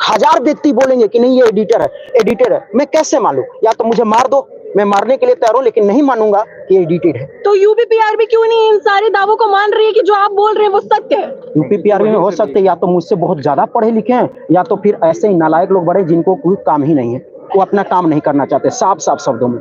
1000 व्यक्ति बोलेंगे कि नहीं ये एडिटर है, एडिटेड है, मैं कैसे मान लूं? या तो मुझे मार दो, मैं मारने के लिए तैयार हूं, लेकिन नहीं मानूंगा कि एडिटेड है।
तो यूपीपीआरबी क्यों नहीं इन सारे दावों को मान रही है कि जो आप बोल रहे हैं वो सत्य है?
यूपीपीआरबी में हो सकते या तो मुझसे बहुत ज्यादा पढ़े लिखे हैं, या तो फिर ऐसे ही नालायक लोग बड़े जिनको कोई काम ही नहीं है, वो अपना काम नहीं करना चाहते। साफ साफ शब्दों में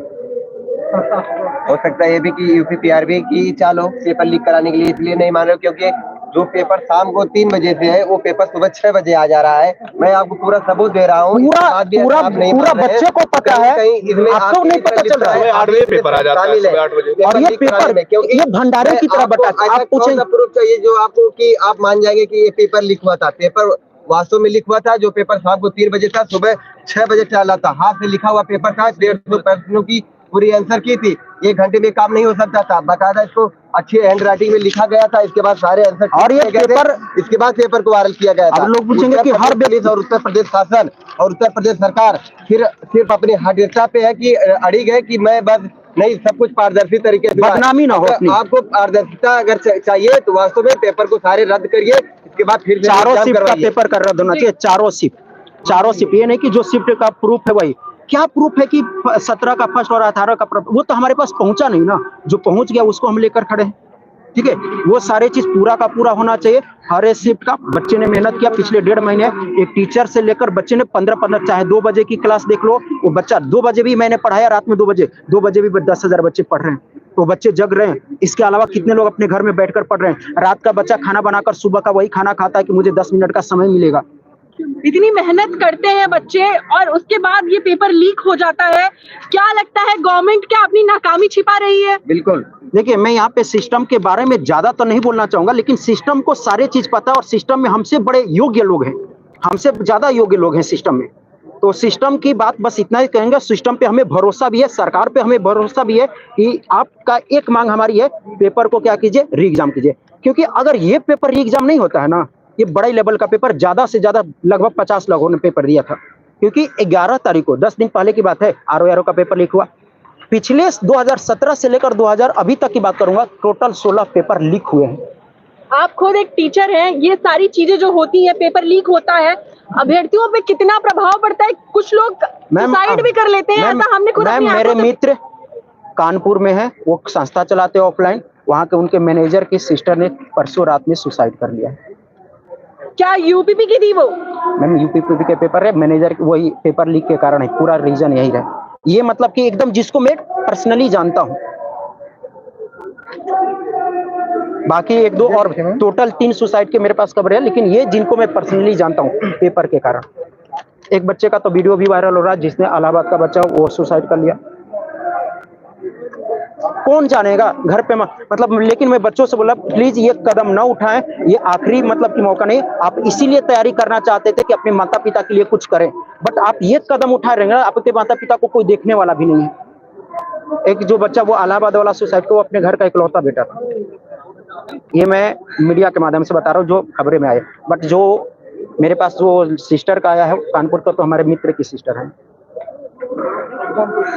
हो सकता है ये भी कि यूपीपीआरबी की चालो पेपर लीक कराने के लिए इसलिए नहीं मान रहे हो क्योंकि जो पेपर शाम को 3 बजे से है वो पेपर सुबह 6 बजे आ जा रहा है। मैं आपको पूरा सबूत दे रहा हूँ,
पूरा बच्चे को पता है, आपको नहीं पता चल रहा है।
8 बजे पेपर आ जाता है, सुबह 8 बजे।
और ये पेपर ये भंडारे की तरह बटा, आप पूछेंगे
प्रूफ चाहिए जो आपको कि आप मान जाएंगे कि ये पेपर लीक हुआ था। पेपर वास्तव में लीक हुआ था, जो पेपर शाम को 3 बजे था, सुबह 6 बजे चला था, हाथ से लिखा हुआ पेपर था, 150 प्रश्नों की पूरी आंसर की थी। 1 घंटे में काम नहीं हो सकता था, बाकायदा इसको अच्छी हैंड राइटिंग में लिखा गया था, इसके बाद सारे आंसर
और ये पेपर,
इसके बाद पेपर को वायरल किया गया था।
अब लोग पूछेंगे कि हर
पुलिस और उत्तर प्रदेश शासन और उत्तर प्रदेश सरकार सिर्फ अपनी हड्डता पे है कि अड़ी गए कि मैं बस नहीं, सब कुछ पारदर्शी तरीके से,
बदनामी ना हो अपनी।
आपको पारदर्शिता अगर चाहिए तो वास्तव में पेपर को सारे रद्द करिए, इसके बाद फिर
चारों शिफ्ट का पेपर कर रद्द होना चाहिए। चारों शिफ्ट, ये नहीं कि जो शिफ्ट का प्रूफ है वही। क्या प्रूफ है कि 17 का फर्स्ट और 18 का वो तो हमारे पास पहुंचा नहीं ना, जो पहुंच गया उसको हम लेकर खड़े हैं। ठीक है, वो सारे चीज पूरा का पूरा होना चाहिए। हर एक शिफ्ट का बच्चे ने मेहनत किया पिछले 1.5 महीने, एक टीचर से लेकर बच्चे ने 15 चाहे 2 बजे की क्लास देख लो, वो बच्चा 2 बजे भी मैंने पढ़ाया, रात में 2 बजे भी 10,000 बच्चे पढ़ रहे हैं, तो बच्चे जग रहे हैं। इसके अलावा कितने लोग अपने घर में बैठकर पढ़ रहे हैं। रात का बच्चा खाना बनाकर सुबह का वही खाना खाता है कि मुझे 10 मिनट का समय मिलेगा।
इतनी मेहनत करते हैं बच्चे और उसके बाद ये पेपर लीक हो जाता है। क्या लगता है गवर्नमेंट क्या अपनी नाकामी छिपा रही है?
बिल्कुल, देखिए मैं यहाँ पे सिस्टम के बारे में ज्यादा तो नहीं बोलना चाहूंगा, लेकिन सिस्टम को सारे चीज पता है और सिस्टम में हमसे बड़े योग्य लोग हैं, हमसे ज्यादा योग्य लोग हैं सिस्टम में। तो सिस्टम की बात बस इतना ही कहेंगे, सिस्टम पे हमें भरोसा भी है, सरकार पे हमें भरोसा भी है कि आपका एक मांग हमारी है, पेपर को क्या कीजिए, री एग्जाम कीजिए। क्योंकि अगर ये पेपर री एग्जाम नहीं होता है ना, ये बड़े लेवल का पेपर, ज्यादा से ज्यादा लगभग 50 लोगों ने पेपर दिया था। क्योंकि 11 तारीख को 10 दिन पहले की बात है, RO का पेपर लीक हुआ। पिछले 2017 से लेकर 2000 अभी तक की बात करूंगा, टोटल 16 पेपर लीक हुए हैं।
आप खुद एक टीचर हैं, ये सारी चीजें जो होती हैं, पेपर लीक होता है, अभ्यर्थियों पे कितना प्रभाव पड़ता है? कुछ लोग सुसाइड भी कर लेते हैं, ऐसा हमने खुद अपनी
मेरे मित्र कानपुर में है, वो संस्था चलाते हैं ऑफलाइन, वहां के उनके मैनेजर की सिस्टर ने परसों रात में सुसाइड कर लिया।
क्या यूपीपी की थी वो?
मैम यूपीपी के पेपर है, मैनेजर वही पेपर लीक के कारण है, पूरा रीजन यही रहा। ये मतलब कि एकदम जिसको मैं पर्सनली जानता हूं, बाकी 1-2 और टोटल 3 सुसाइड के मेरे पास खबर है, लेकिन ये जिनको मैं पर्सनली जानता हूं पेपर के कारण। एक बच्चे का तो वीडियो भी वायरल हो रहा है, जिसने इलाहाबाद का बच्चा वो सुसाइड कर लिया। कौन जानेगा घर पे मतलब, लेकिन मैं बच्चों से बोला प्लीज ये कदम ना उठाएं, ये आखिरी मतलब की मौका नहीं। आप इसीलिए तैयारी करना चाहते थे कि अपने माता पिता के लिए कुछ करें, बट आप ये कदम उठा रहे हैं, आपके माता पिता को कोई देखने वाला भी नहीं है। एक जो बच्चा वो इलाहाबाद वाला सुसाइड को अपने घर का इकलौता बेटा था, ये मैं मीडिया के माध्यम से बता रहा हूँ जो खबरें में आए। बट जो मेरे पास जो सिस्टर का आया है कानपुर का, तो हमारे मित्र की सिस्टर है।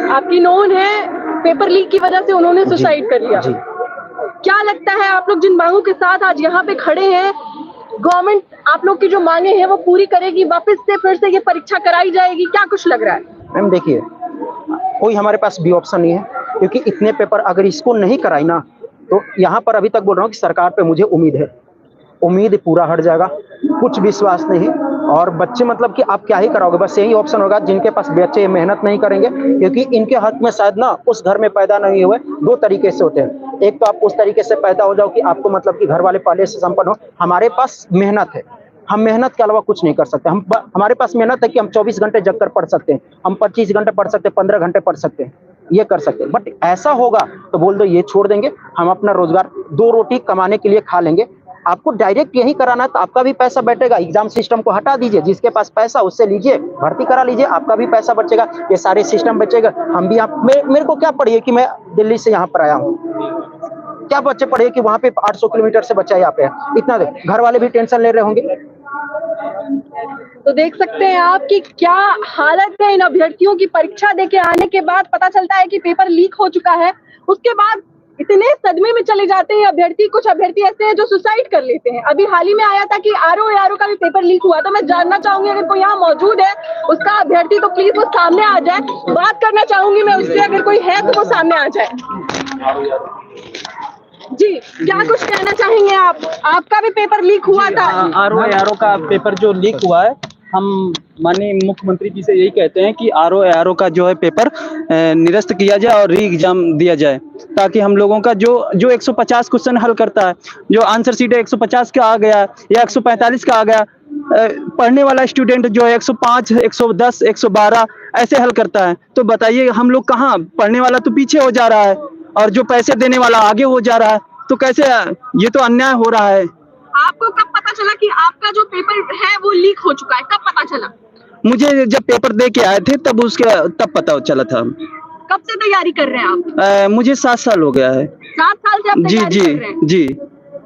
आपकी नोन है, पेपर लीक की वजह से उन्होंने सुसाइड कर लिया। क्या लगता है आप लोग जिन मांगों के साथ आज यहाँ पे खड़े हैं, गवर्नमेंट आप लोग की जो मांगे हैं वो पूरी करेगी, वापस से फिर से ये परीक्षा कराई जाएगी, क्या कुछ लग रहा है?
मैम देखिए, कोई हमारे पास भी ऑप्शन नहीं है, क्योंकि इतने पेपर अगर इसको नहीं कराई ना, तो यहाँ पर अभी तक बोल रहा हूँ कि सरकार पे मुझे उम्मीद है, उम्मीद पूरा हट जाएगा, कुछ विश्वास नहीं। और बच्चे मतलब कि आप क्या ही कराओगे, बस यही ऑप्शन होगा जिनके पास बच्चे मेहनत नहीं करेंगे, क्योंकि इनके हक में शायद ना उस घर में पैदा नहीं हुए। 2 तरीके से होते हैं, एक तो आप उस तरीके से पैदा हो जाओ कि आपको मतलब कि घर वाले पहले से संपन्न हो, हमारे पास मेहनत है, हम मेहनत के अलावा कुछ नहीं कर सकते। हमारे पास मेहनत है कि हम 24 घंटे जग कर पढ़ सकते हैं, हम 25 घंटे पढ़ सकते हैं, 15 घंटे पढ़ सकते हैं, ये कर सकते हैं। बट ऐसा होगा तो बोल दो ये छोड़ देंगे, हम अपना रोजगार 2 रोटी कमाने के लिए खा लेंगे। आपको डायरेक्ट यही कराना है तो आपका भी पैसा बैठेगा। एग्जाम सिस्टम को हटा दीजिए, जिसके पास पैसा उससे लीजिए, भर्ती करा लीजिए, आपका भी पैसा बचेगा, ये सारे सिस्टम बचेगा। हम भी मेरे को क्या पड़ी है कि मैं दिल्ली से यहाँ पर आया हूँ, क्या बच्चे पढ़े कि वहां पे 800 किलोमीटर से बच्चा यहाँ पे है, इतना दे, घर वाले भी टेंशन ले रहे होंगे।
तो देख सकते हैं आप कि क्या हालत है इन अभ्यर्थियों की। परीक्षा देके आने के बाद पता चलता है कि पेपर लीक हो चुका है, उसके बाद इतने सदमे में चले जाते हैं अभ्यर्थी। कुछ अभ्यर्थी ऐसे हैं जो सुसाइड कर लेते हैं। अभी हाल ही में आया था कि आरओ का भी पेपर लीक हुआ। तो मैं जानना चाहूंगी, अगर कोई यहाँ मौजूद है उसका अभ्यर्थी, तो प्लीज वो सामने आ जाए। बात करना चाहूंगी मैं उससे, अगर कोई है तो वो सामने आ जाए। जी, क्या कुछ कहना चाहेंगे आप? आपका भी पेपर लीक हुआ था।
आरओ का पेपर जो लीक हुआ है, हम माननीय मुख्यमंत्री जी से यही कहते हैं कि आरओ का जो है पेपर निरस्त किया जाए और री एग्जाम दिया जाए, ताकि हम लोगों का जो 150 क्वेश्चन हल करता है, जो आंसर सीट 150 का आ गया या 145 का आ गया, पढ़ने वाला स्टूडेंट जो है 105, 110, 112 ऐसे हल करता है। तो बताइए हम लोग कहाँ, पढ़ने वाला तो पीछे हो जा रहा है और जो पैसे देने वाला आगे हो जा रहा है, तो कैसे, ये तो अन्याय हो रहा है।
आपको कब पता चला कि आपका जो पेपर है वो लीक हो चुका है? कब पता चला?
मुझे जब पेपर दे के आए थे तब पता चला था।
कब से तैयारी कर रहे हैं आप?
मुझे 7 साल हो गया है।
7 साल से आप तैयारी कर रहे हैं?
जी।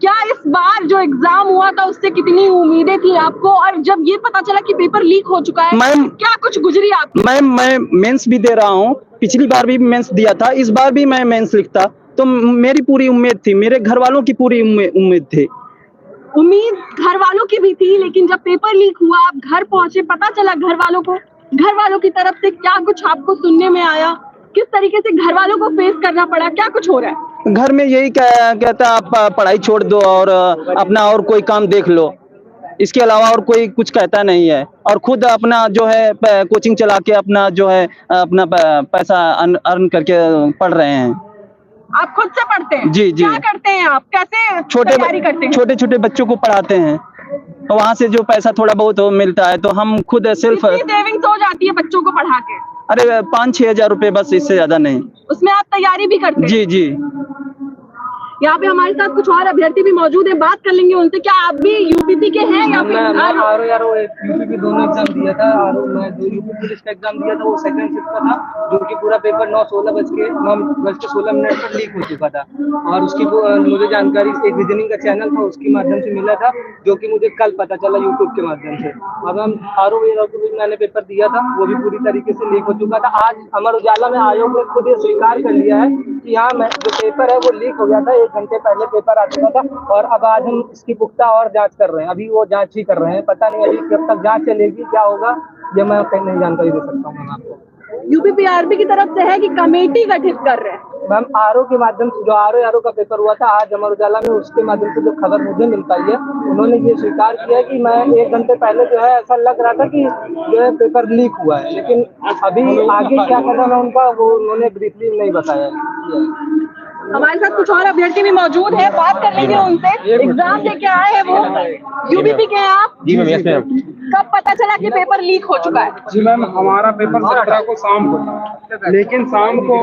क्या इस बार जो एग्जाम हुआ था उससे कितनी उम्मीदें थी आपको, और जब ये पता चला कि पेपर लीक हो चुका है, क्या कुछ गुजरी आपकी?
मैं मेंस भी दे रहा हूँ, पिछली बार भी मेंस दिया था, इस बार भी मैं मेंस लिखता, तो मेरी पूरी उम्मीद थी, मेरे घर वालों की पूरी उम्मीद थी।
उम्मीद घर वालों की भी थी, लेकिन जब पेपर लीक हुआ, आप घर पहुंचे, पता चला घर वालों की तरफ से क्या कुछ आपको सुनने में आया? किस तरीके से घर वालों को फेस करना पड़ा? क्या कुछ हो रहा है?
घर में यही कहता आप पढ़ाई छोड़ दो और अपना और कोई काम देख लो, इसके अलावा और कोई कुछ कहता नहीं है। और खुद अपना जो है कोचिंग चला के अपना जो है अपना पैसा अर्न करके पढ़ रहे हैं।
आप खुद से पढ़ते हैं?
जी।
क्या करते हैं आप? कैसे तैयारी करते हैं?
छोटे बच्चों को पढ़ाते हैं, तो वहाँ से जो पैसा थोड़ा बहुत मिलता है तो हम खुद सेल्फ
सेविंग्स हो जाती है बच्चों को पढ़ा के?
अरे 5-6 हजार रुपए, बस इससे ज्यादा नहीं।
उसमें आप तैयारी भी करते हैं?
जी।
यहाँ पे हमारे साथ कुछ और अभ्यर्थी भी मौजूद हैं, बात कर लेंगे उनसे। क्या आप भी यूपीपी के हैं या फिर?
आरओ यूपीपी दोनों एग्जाम दिया था। और मैं जो यूपी पुलिस का एग्जाम दिया था वो सेकंड शिफ्ट का था, जो कि पूरा पेपर 9:16 बज के 9:16 पर लीक हो चुका था। और उसकी मुझे जानकारी एक रीजनिंग का चैनल था उसके माध्यम से मिला था, जो कि मुझे कल पता चला यूट्यूब के माध्यम से। अब हम आरओ भी मैंने पेपर दिया था, वो भी पूरी तरीके से लीक हो चुका था। आज अमर उजाला में आयोग ने खुद ये स्वीकार कर लिया है कि हाँ, जो पेपर है वो लीक हो गया था, 1 घंटे पहले पेपर आ चुका था। और अब आज हम इसकी पुख्ता और जांच कर रहे हैं, अभी वो जांच ही कर रहे हैं। पता नहीं अभी कब तक जांच चलेगी, क्या होगा, ये मैं कहीं नहीं जानकारी दे सकता हूँ आपको।
यूपीपीआरबी की तरफ से है कि कमेटी गठित कर रहे हैं?
मैम, आरओ के माध्यम से जो आरओ का पेपर हुआ था आज अमर उजाला में, उसके माध्यम से जो खबर मुझे मिल पाई है, उन्होंने ये स्वीकार किया कि मैं 1 घंटे पहले जो है ऐसा लग रहा था कि जो है पेपर लीक हुआ है, लेकिन अभी आगे क्या कदम है उनका वो उन्होंने ब्रीफली नहीं बताया।
हमारे साथ कुछ और अभ्यर्थी भी मौजूद है, बात कर लेंगे उनसे। एग्जाम दे के आए हैं वो, यूपीपी के हैं आप?
जी मैम, यस मैम।
कब पता चला कि पेपर लीक हो चुका है?
जी मैम, हमारा पेपर 17 को शाम को, लेकिन शाम को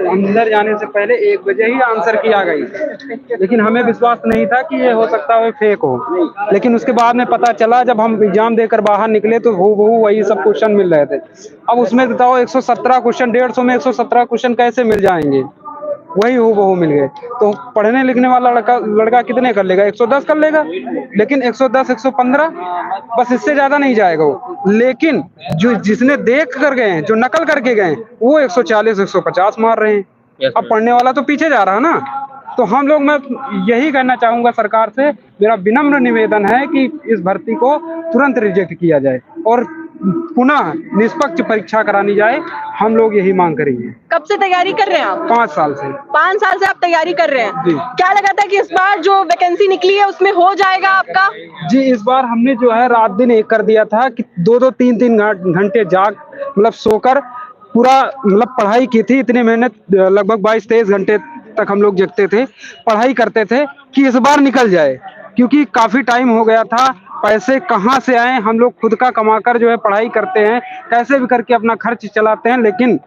अंदर जाने से पहले 1 बजे ही आंसर की आ गई, लेकिन हमें विश्वास नहीं था कि ये हो सकता है फेक हो। लेकिन उसके बाद में पता चला, जब हम एग्जाम देकर बाहर निकले तो हूबहू वही सब क्वेश्चन मिल रहे थे। अब उसमें बताओ 117 क्वेश्चन, 150 में 117 क्वेश्चन कैसे मिल जाएंगे? वही हूबहू मिल गए। तो पढ़ने लिखने वाला लड़का कितने कर लेगा? 110 कर लेगा, लेकिन 110, 115 बस, इससे ज्यादा नहीं जाएगा वो। लेकिन जो जिसने देख कर गए हैं, जो नकल करके गए, वो 140, 150 मार रहे हैं। अब पढ़ने वाला तो पीछे जा रहा है ना। तो हम लोग, मैं यही कहना चाहूंगा सरकार से, मेरा विनम्र निवेदन है कि इस भर्ती को तुरंत रिजेक्ट किया जाए और पुनः निष्पक्ष परीक्षा करानी जाए। हम लोग यही मांग करेंगे।
कब से तैयारी कर रहे हैं आप?
5 साल से।
5 साल से आप तैयारी कर रहे हैं?
जी।
क्या लगा था कि इस बार जो वैकेंसी निकली है उसमें हो जाएगा आपका?
जी, इस बार हमने जो है रात दिन एक कर दिया था कि 2-2, 3-3 घंटे जाग मतलब सोकर पूरा मतलब पढ़ाई की थी। इतनी मेहनत, लगभग 22-23 घंटे तक हम लोग जगते थे, पढ़ाई करते थे कि इस बार निकल जाए, क्योंकि काफी टाइम हो गया था पैसे कहाँ से आए, हम लोग खुद का कमाकर जो है पढ़ाई करते हैं, कैसे भी करके अपना खर्च चलाते हैं, लेकिन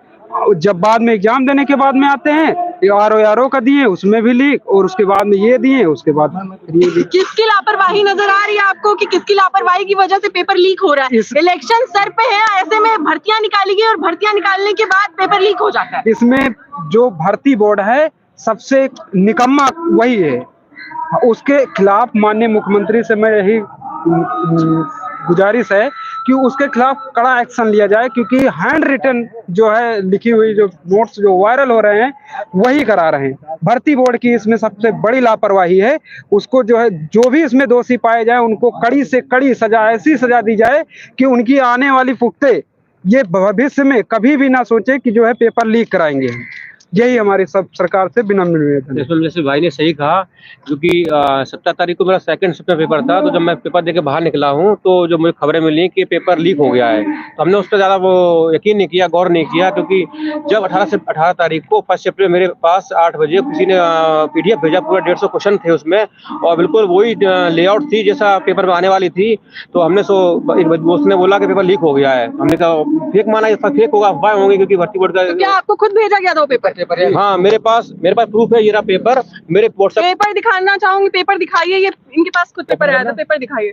जब बाद में एग्जाम देने के बाद में आते हैं, आरओ का दिए उसमें भी लीक, और उसके बाद में ये दिए, उसके बाद ये लीक।
किसकी लापरवाही नजर आ रही है आपको कि किसकी लापरवाही की वजह से पेपर लीक हो रहा है? इलेक्शन सर पे है, ऐसे में भर्तियां निकाली गई और भर्तियां निकालने के बाद पेपर लीक हो जाता है।
इसमें जो भर्ती बोर्ड है सबसे निकम्मा वही है, उसके खिलाफ माननीय मुख्यमंत्री से मैं यही गुजारिश है कि उसके खिलाफ कड़ा एक्शन लिया जाए, क्योंकि हैंड रिटन जो है लिखी हुई जो नोट्स जो वायरल हो रहे हैं वही करा रहे हैं। भर्ती बोर्ड की इसमें सबसे बड़ी लापरवाही है, उसको जो है जो भी इसमें दोषी पाए जाए उनको कड़ी से कड़ी सजा, ऐसी सजा दी जाए कि उनकी आने वाली पुख्ते ये भविष्य में कभी भी ना सोचे कि जो है पेपर लीक कराएंगे। यही हमारी सब सरकार से विनम्र निवेदन है।
इसमें जैसे भाई ने सही कहा, क्योंकि 17 तारीख को मेरा सेकंड शिफ्ट में पेपर था, तो जब मैं पेपर देके बाहर निकला हूँ तो जो मुझे खबरें मिली कि पेपर लीक हो गया है, तो हमने उस पर ज़्यादा वो यकीन नहीं किया, गौर नहीं किया, क्योंकि जब 18 तारीख को फर्स्ट शिफ्ट में मेरे पास 8 बजे किसी ने PDF भेजा, पूरा 150 क्वेश्चन थे उसमें, और बिल्कुल वही लेआउट थी जैसा पेपर में आने वाली थी। तो हमने एक दोस्त ने बोला कि पेपर लीक हो गया है, हमने कहा फेक माना, फेक होगा, अफवाह होंगे, क्योंकि भर्ती बोर्ड का।
तो क्या आपको खुद भेजा गया था वो पेपर?
हाँ, मेरे पास प्रूफ है, ये रहा पेपर, मेरे व्हाट्सएप
पेपर दिखाना चाहूंगी, पेपर दिखाइए, ये इनके पास खुद पेपर आया था, पेपर दिखाइए।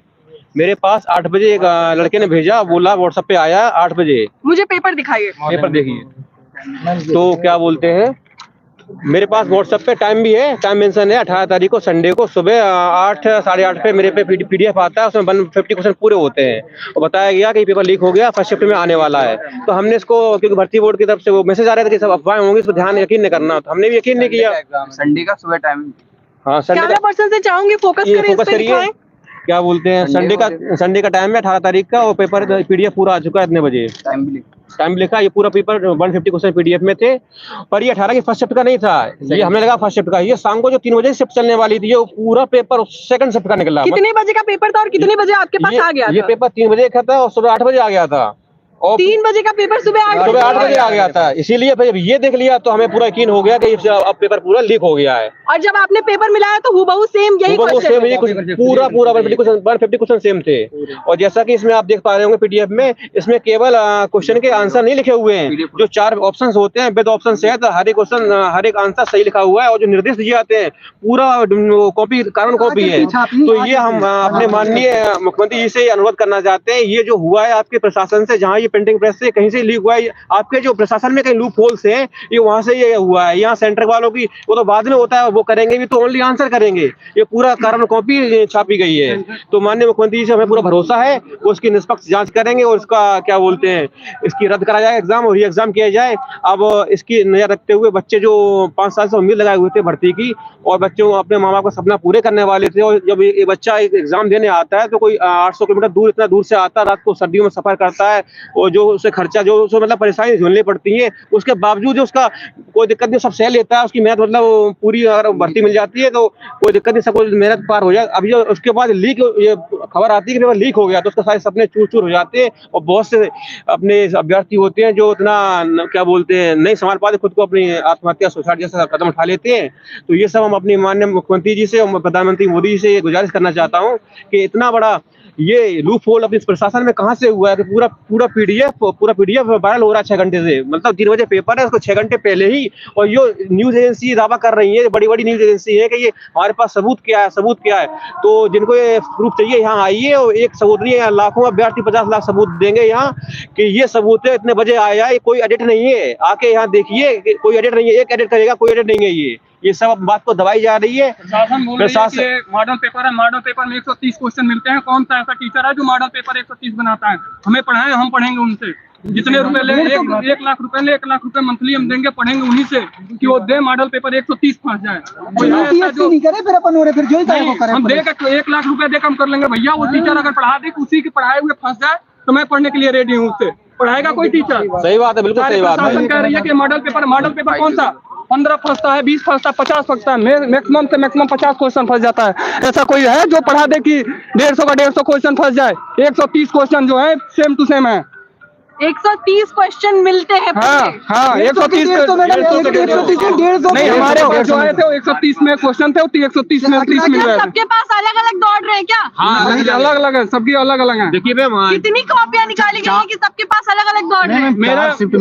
मेरे पास 8 बजे एक लड़के ने भेजा, बोला व्हाट्सएप पे आया 8 बजे,
मुझे पेपर दिखाइए।
पेपर देखिए। तो क्या बोलते हैं, मेरे पास व्हाट्सएप पे टाइम भी है, टाइम मेंशन है 18 तारीख को संडे को सुबह 8 साढ़े 8 पे मेरे पे PDF आता है, उसमें 150 क्वेश्चन पूरे होते हैं, और बताया गया कि पेपर लीक हो गया, फर्स्ट शिफ्ट में आने वाला है। तो हमने इसको, क्योंकि भर्ती बोर्ड की तरफ से वो मैसेज आ रहा था कि सब अफवाह होंगी, इस पर ध्यान यकीन नहीं करना, तो हमने भी यकीन नहीं किया।
संडे का सुबह टाइम।
हाँ,
कैमरा पर्सन से चाहूंगी फोकस करें, इस पे दिखाएं।
क्या बोलते हैं, संडे का टाइम है 18 तारीख का, और पेपर PDF पूरा आ चुका है इतने बजे, टाइम लिखा, ये पूरा पेपर 150 क्वेश्चन PDF में थे, पर ये 18 की फर्स्ट शिफ्ट का नहीं था, ये हमने लगा फर्स्ट शिफ्ट का। ये शाम को जो 3 बजे शिफ्ट चलने वाली थी, ये पूरा पेपर सेकंड शिफ्ट का निकला।
कितने बजे का पेपर था और कितने बजे आपके पास आ गया था?
ये पेपर 3 बजे का था और सुबह 8 बजे आ गया था, और
3 बजे का पेपर सुबह 8
बजे आ गया था। इसीलिए फिर ये देख लिया तो हमें पूरा यकीन हो गया कि अब पेपर पूरा लीक हो गया है।
और जब आपने पेपर मिलाया तो हूबहू सेम यही क्वेश्चन,
पूरा 150 क्वेश्चन सेम थे। और जैसा कि इसमें आप देख पा रहे होंगे PDF में, इसमें केवल क्वेश्चन के आंसर नहीं लिखे हुए हैं, जो 4 ऑप्शन होते हैं विद ऑप्शन से, तो हर एक क्वेश्चन हर एक आंसर सही लिखा हुआ है, और जो निर्देश दिए जाते हैं पूरा कॉपी, कारण कॉपी है। तो ये हम अपने माननीय मुख्यमंत्री जी से अनुरोध करना चाहते हैं, ये जो हुआ है आपके प्रशासन से, जहाँ ये प्रिंटिंग प्रेस से कहीं से लीक हुआ है, आपके जो प्रशासन में कहीं लूप होल्स हैं, ये वहां से ये हुआ है। यहाँ सेंटर वालों की वो तो बाद में होता है, वो करेंगे भी तो ओनली आंसर करेंगे, ये पूरा कारण कॉपी छापी गई है। तो माननीय मुख्यमंत्री जी से हमें पूरा भरोसा है, वो उसकी निष्पक्ष जांच करेंगे, और इसका क्या बोलते हैं, इसकी रद्द करा जाए एग्जाम, और ये एग्जाम किया जाए। अब इसकी नजर रखते हुए बच्चे जो 5 साल से उम्मीद लगाए हुए थे भर्ती की, और बच्चों अपने माँ बाप का सपना पूरे करने वाले थे, और जब ये बच्चा एक एग्जाम देने आता है तो कोई 800 किलोमीटर दूर, इतना दूर से आता है, रात को सर्दियों में सफर करता है, और जो उसे खर्चा, जो उसको मतलब परेशानी झेलनी पड़ती है, उसके बावजूद उसका कोई दिक्कत नहीं, सब सह लेता है, उसकी मेहनत मतलब पूरी, अगर भर्ती मिल जाती है तो कोई दिक्कत नहीं, सब मेहनत पार हो जाए। अभी जो उसके बाद लीक, ये खबर आती है कि पेपर लीक हो गया, तो उसके सारे सपने चूर चूर हो जाते हैं, और बहुत से अपने अभ्यर्थी होते हैं जो उतना क्या बोलते हैं नहीं संभाल पाते खुद को, अपनी आत्महत्या, सुसाइड जैसा कदम उठा लेते हैं। तो ये सब हम अपनी माननीय मुख्यमंत्री जी से और प्रधानमंत्री मोदी जी से गुजारिश करना चाहता हूँ कि इतना बड़ा ये लूप होल अपने प्रशासन में कहाँ से हुआ है। तो पूरा PDF वायरल हो रहा है 6 घंटे से, मतलब 3 बजे पेपर है, उसको 6 घंटे पहले ही, और ये न्यूज एजेंसी दावा कर रही है, बड़ी बड़ी न्यूज एजेंसी है कि ये हमारे पास सबूत क्या है। तो जिनको ये प्रूफ चाहिए यहाँ आइए, और एक सबूत नहीं है, लाखों अभ्यर्थी 50 लाख सबूत देंगे यहाँ कि ये सबूत है, इतने बजे आया है, कोई एडिट नहीं है, आके यहाँ देखिए, कोई एडिट नहीं है, एक एडिट करेगा, कोई एडिट नहीं है। ये सब बात को दबाई जा रही है।
प्रशासन मॉडल पेपर है, मॉडल पेपर में 130 क्वेश्चन मिलते हैं, कौन सा ऐसा टीचर है जो मॉडल पेपर 130 बनाता है? हमें पढ़ाएं, हम पढ़ेंगे उनसे, जितने रुपए ले 1 लाख रुपए ले, 1 लाख रुपए मंथली हम देंगे, पढ़ेंगे उन्हीं से कि वो दे मॉडल पेपर 130 फंस जाए।
नहीं करे फिर अपन हो रहे, फिर जो
हम देकर 1 लाख रुपए देकर हम कर लेंगे भैया। वो टीचर अगर पढ़ा दे, उसी के पढ़ाए हुए फंस जाए, तो मैं पढ़ने के लिए रेडी हूँ, उससे पढ़ाएगा कोई टीचर?
सही बात है, बिल्कुल सही बात है।
कह रही है कि मॉडल पेपर कौन सा 15 फंसता है, 20 फंसता है, 50 फंसता है, मैक्सिमम से मैक्सिमम 50 क्वेश्चन फंस जाता है। ऐसा कोई है जो पढ़ा दे कि 150 का 150 क्वेश्चन फंस जाए? 130 क्वेश्चन जो है सेम टू सेम है।
130 क्वेश्चन मिलते हैं।
हाँ 130 नहीं, हमारे पास जो आए थे 130 में क्वेश्चन थे, 130 में 30 मिल रहे थे।
सबके पास अलग अलग दौड़ रहे हैं क्या?
हाँ, अलग अलग है, सबकी अलग अलग है।
देखिए मैम,
कितनी कॉपियां निकाली गई हैं कि सबके पास अलग अलग दौड़ रहे हैं?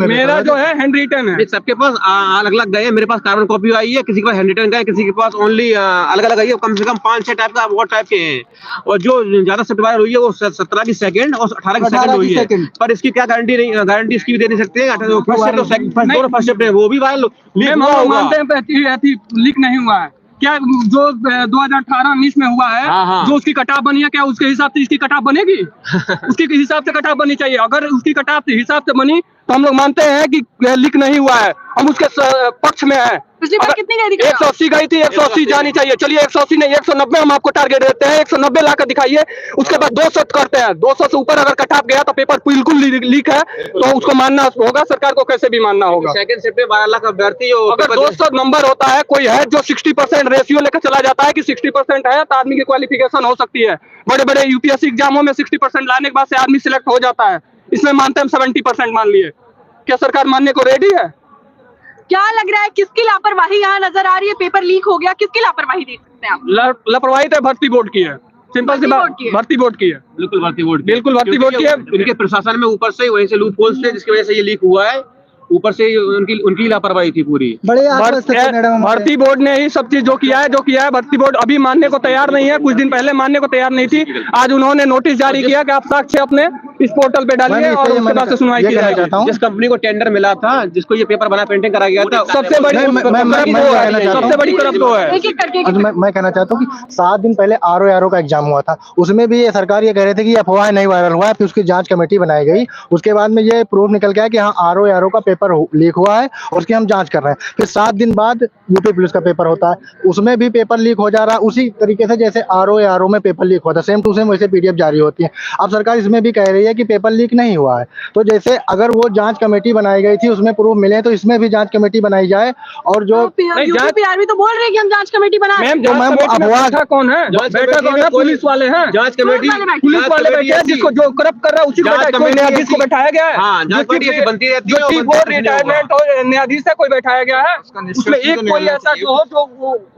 मेरा जो है हैंड रिटन है।
सबके पास अलग अलग गए, मेरे पास कार्बन कॉपी आई है, किसी के पास हैंड रिटन गए, किसी के पास ओनली अलग अलग आई है। कम से कम 5-6 टाइप का वो टाइप के हैं, और जो ज्यादा शिफ्ट वायर हुई है वो 17 की सेकंड और 18 की सेकंड हुई है। पर इसकी क्या गारंटी नहीं, गारंटी इसकी भी दे नहीं सकते हैं। फर्स्ट शिफ्ट है वो भी वायर
मानते हैं लीक नहीं हुआ है क्या? जो 2018-19 में हुआ है, जो उसकी कटाव बनी है, क्या उसके हिसाब से इसकी कटाव बनेगी? उसके हिसाब से कटाव बननी चाहिए। अगर उसकी कटाव के हिसाब से बनी तो हम लोग मानते हैं कि लीक नहीं हुआ है, हम उसके पक्ष में है।
पिछली बार कितनी गई थी?
180 गई थी, 180 जानी चाहिए। चलिए 180 नहीं, 190 हम आपको टारगेट देते हैं। 190 लाकर दिखाइए, उसके बाद 200 करते हैं। 200 से ऊपर अगर कटाव गया तो पेपर बिल्कुल लीक है, तो उसको मानना होगा, सरकार को कैसे भी मानना होगा।
सेकंड शिफ्ट में 12 लाख अभ्यर्थी,
अगर 200 नंबर होता है, कोई है जो 60% रेशियो लेकर चला जाता है कि 60% है तो आदमी की क्वालिफिकेशन हो सकती है। बड़े बड़े यूपीएससी एग्जामों में 60% लाने के बाद से आदमी सिलेक्ट हो जाता है। इसमें मानते हैं 70% मान लिए। क्या सरकार मानने को रेडी है?
क्या लग रहा है किसकी लापरवाही यहाँ नजर आ रही है? पेपर लीक हो गया, किसकी लापरवाही देख सकते हैं आप?
लापरवाही तो भर्ती बोर्ड की है, सिंपल सी बात, भर्ती बोर्ड की है।
बिल्कुल भर्ती बोर्ड,
बिल्कुल भर्ती बोर्ड की है।
उनके प्रशासन में ऊपर से वहीं से लूप होल्स थे, जिसकी वजह से ये लीक हुआ है। ऊपर से उनकी लापरवाही थी पूरी।
बड़े
भर्ती बोर्ड ने ही सब चीज जो किया है। भर्ती बोर्ड अभी मानने को तैयार नहीं है, कुछ दिन पहले मानने को तैयार नहीं थी। आज उन्होंने नोटिस जारी किया कि आप साक्ष्य अपने इस पोर्टल पे डालिए और उसके बाद से सुनवाई की जाएगी।
जिस कंपनी को टेंडर मिला था, जिसको ये पेपर बना प्रिंटिंग करा गया था,
सबसे बड़ी करप्ट वो है।
मैं कहना चाहता हूँ कि 7 दिन पहले RO का एग्जाम हुआ था, उसमें भी ये सरकार ये कह रहे थे कि अफवाह नहीं वायरल हुआ है। फिर उसकी जांच कमेटी बनाई गई, उसके बाद में ये प्रूफ निकल गया कि हाँ RO का पेपर लीक हुआ है और उसकी हम जांच कर रहे हैं। फिर 7 दिन बाद यूपी पुलिस का पेपर होता है, उसमें भी पेपर लीक हो जा रहा है उसी तरीके से जैसे RO में पेपर लीक होता है, सेम टू सेम वैसे PDF जारी होती है। अब सरकार इसमें भी कह रही है कि पेपर लीक नहीं हुआ है। तो जैसे अगर वो जांच कमेटी बनाई गई थी, उसमें प्रूफ मिले, तो इसमें भी जांच कमेटी बनाई जाए। और जो
यूपी तो बोल रहे हैं कि हम जांच कमेटी बना रहे हैं।
बैठा कौन है? बैठा कौन है? पुलिस वाले हैं।
जांच कमेटी
पुलिस वाले बैठे हैं, जिसको जो करप्ट कर रहा है उसी को न्यायाधीश को बैठाया गया है। जो चीफ बोर्ड रिटायरमेंट हो न्यायाधीश है, कोई बैठाया गया है उसमें एक कोई ऐसा जो हो जो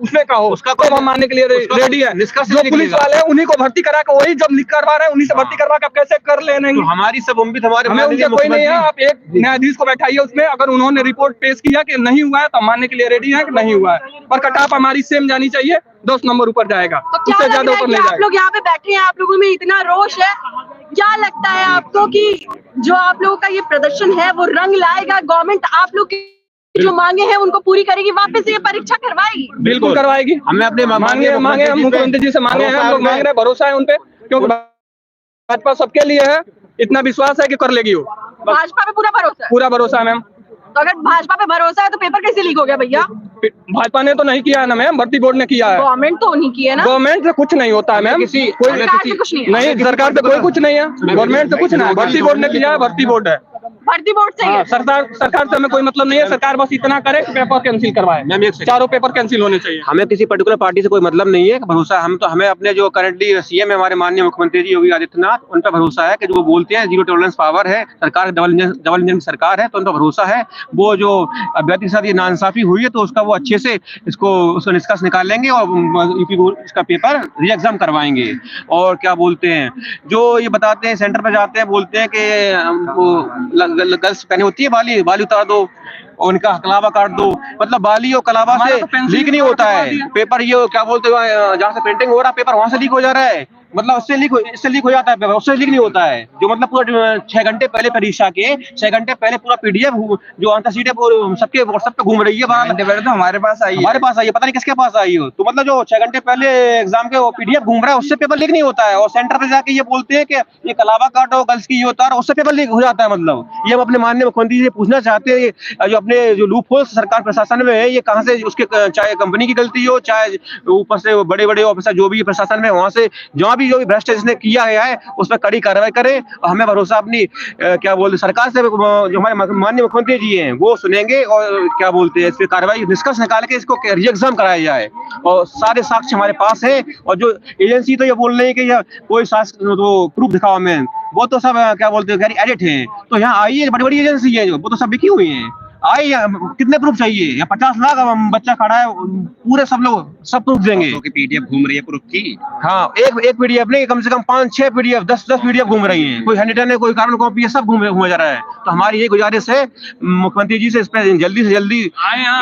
उसमें का हो, उसका तो हम मानने के लिए रेडी है। जो पुलिस वाले हैं उन्हीं को भर्ती करा के वही जब लिख करवा रहे हैं, उन्हीं से भर्ती करवा के आप कैसे कर लेंगे?
हमारी सब उम्मीद हमारे
हमें उनका कोई नहीं है। आप एक न्यायाधीश को बैठाइए उसमें, अगर उन्होंने रिपोर्ट पेश किया कि नहीं हुआ है तो मानने के लिए रेडी है कि नहीं हुआ है। पर कटाप हमारी सेम जानी चाहिए, 10 नंबर ऊपर जाएगा,
उससे ज्यादा ऊपर नहीं जाएगा। आप लोग यहाँ पे बैठे हैं, आप लोगों में इतना रोष है, क्या लगता है आपको कि जो आप लोगों का ये प्रदर्शन है वो रंग लाएगा? गवर्नमेंट आप लोग जो मांगे हैं उनको पूरी करेगी, वापस से ये परीक्षा करवाएगी?
बिल्कुल करवाएगी।
हमें अपने
मांगे हम मुख्यमंत्री जी से मांगे हैं, हम लोग मांग रहे हैं, भरोसा है उनपे, क्योंकि भाजपा सबके लिए है, इतना विश्वास है कि कर लेगी वो।
भाजपा पे पूरा भरोसा है?
पूरा भरोसा है मैम।
तो अगर भाजपा पे भरोसा है तो पेपर कैसे लीक हो गया भैया?
भाजपा ने तो नहीं किया है ना मैम, भर्ती बोर्ड ने किया है।
गवर्नमेंट तो नहीं किया है ना?
गवर्नमेंट से कुछ नहीं होता है मैम,
सरकार से कुछ नहीं है।
नहीं, सरकार से कोई कुछ नहीं है, गवर्नमेंट से कुछ नहीं है। भर्ती बोर्ड ने किया है, भर्ती बोर्ड है,
भर्ती बोर्ड से ही है।
सरकार से हमें कोई मतलब नहीं है। सरकार बस इतना करे कि पेपर कैंसिल करवाए, चारों पेपर कैंसिल होने चाहिए।
हमें किसी पर्टिकुलर पार्टी से कोई मतलब नहीं है, भरोसा हमें अपने जो करंटली CM हमारे माननीय मुख्यमंत्री जी योगी आदित्यनाथ, उन पर भरोसा है कि जो वो बोलते हैं जीरो टॉलरेंस पावर है, सरकार डबल इंजन की सरकार है, तो उन पर भरोसा है। वो जो अभ्यर्थी के साथ ये नाइंसाफी हुई है तो उसका वो अच्छे से उसका निष्कर्ष निकाल लेंगे और यूपी बोर्ड इसका पेपर री एग्जाम करवाएंगे। और क्या बोलते हैं, जो ये बताते हैं सेंटर पर जाते हैं, बोलते हैं कि गर्ल्स पहने होती है बाली उतार दो और उनका कलावा काट दो, मतलब बाली और कलावा से लीक नहीं होता है पेपर। ये क्या बोलते हैं, जहाँ से प्रिंटिंग हो रहा है पेपर वहां से लीक हो जा रहा है, मतलब इससे लीक हो जाता है पेपर, उससे लीक नहीं होता है। जो मतलब पूरा 6 घंटे पहले परीक्षा के 6 घंटे पहले पूरा PDF जो आंसर शीट है सबके व्हाट्सएप पे घूम रही है, तो हमारे पास आई है, पता नहीं किसके पास आई हो। तो मतलब जो 6 घंटे पहले एग्जाम के PDF घूम रहा है उससे पेपर लीक नहीं होता है। और सेंटर पे जाके ये बोलते हैं कि ये कलावा काटो गर्ल्स की ये उतार, उससे पेपर लीक हो जाता है। मतलब ये हम अपने माननीय मुख्यमंत्री से पूछना चाहते हैं, जो अपने जो लूप होल्स सरकार प्रशासन में है, ये कहाँ से उसके, चाहे कंपनी की गलती हो, चाहे ऊपर से बड़े बड़े ऑफिसर जो भी प्रशासन में वहां से जो भी भ्रष्ट जिसने किया है उस पर कड़ी कार्रवाई करें। और हमें भरोसा अपनी क्या बोलते सरकार से, जो हमारे माननीय मुख्यमंत्री जी हैं वो सुनेंगे और क्या बोलते हैं इस पर कार्रवाई निष्कर्ष निकाल के इसको री एग्जाम कराया जाए। और सारे साक्ष्य हमारे पास है। और जो एजेंसी तो ये बोल रहे हैं कि कोई तो प्रूफ दिखाओ हमें, वो तो सब क्या बोलते हैं एडिट है। तो यहाँ आई है बड़ी बड़ी एजेंसी है जो वो तो सब बिकी हुई है। आए कितने प्रूफ चाहिए? या 50 लाख बच्चा खड़ा है, पूरे सब लोग सब प्रूफ देंगे।
पीडीएफ घूम रही है प्रूफ की।
हाँ, एक पीडीएफ नहीं, कम से कम 5-6 पीडीएफ 10 पीडीएफ घूम रही हैं। कोई हैंडरिटन है, कोई कारण कॉपी है, सब घूमा जा रहा है। तो हमारी ये गुजारिश है मुख्यमंत्री जी से, इस पर जल्दी से जल्दी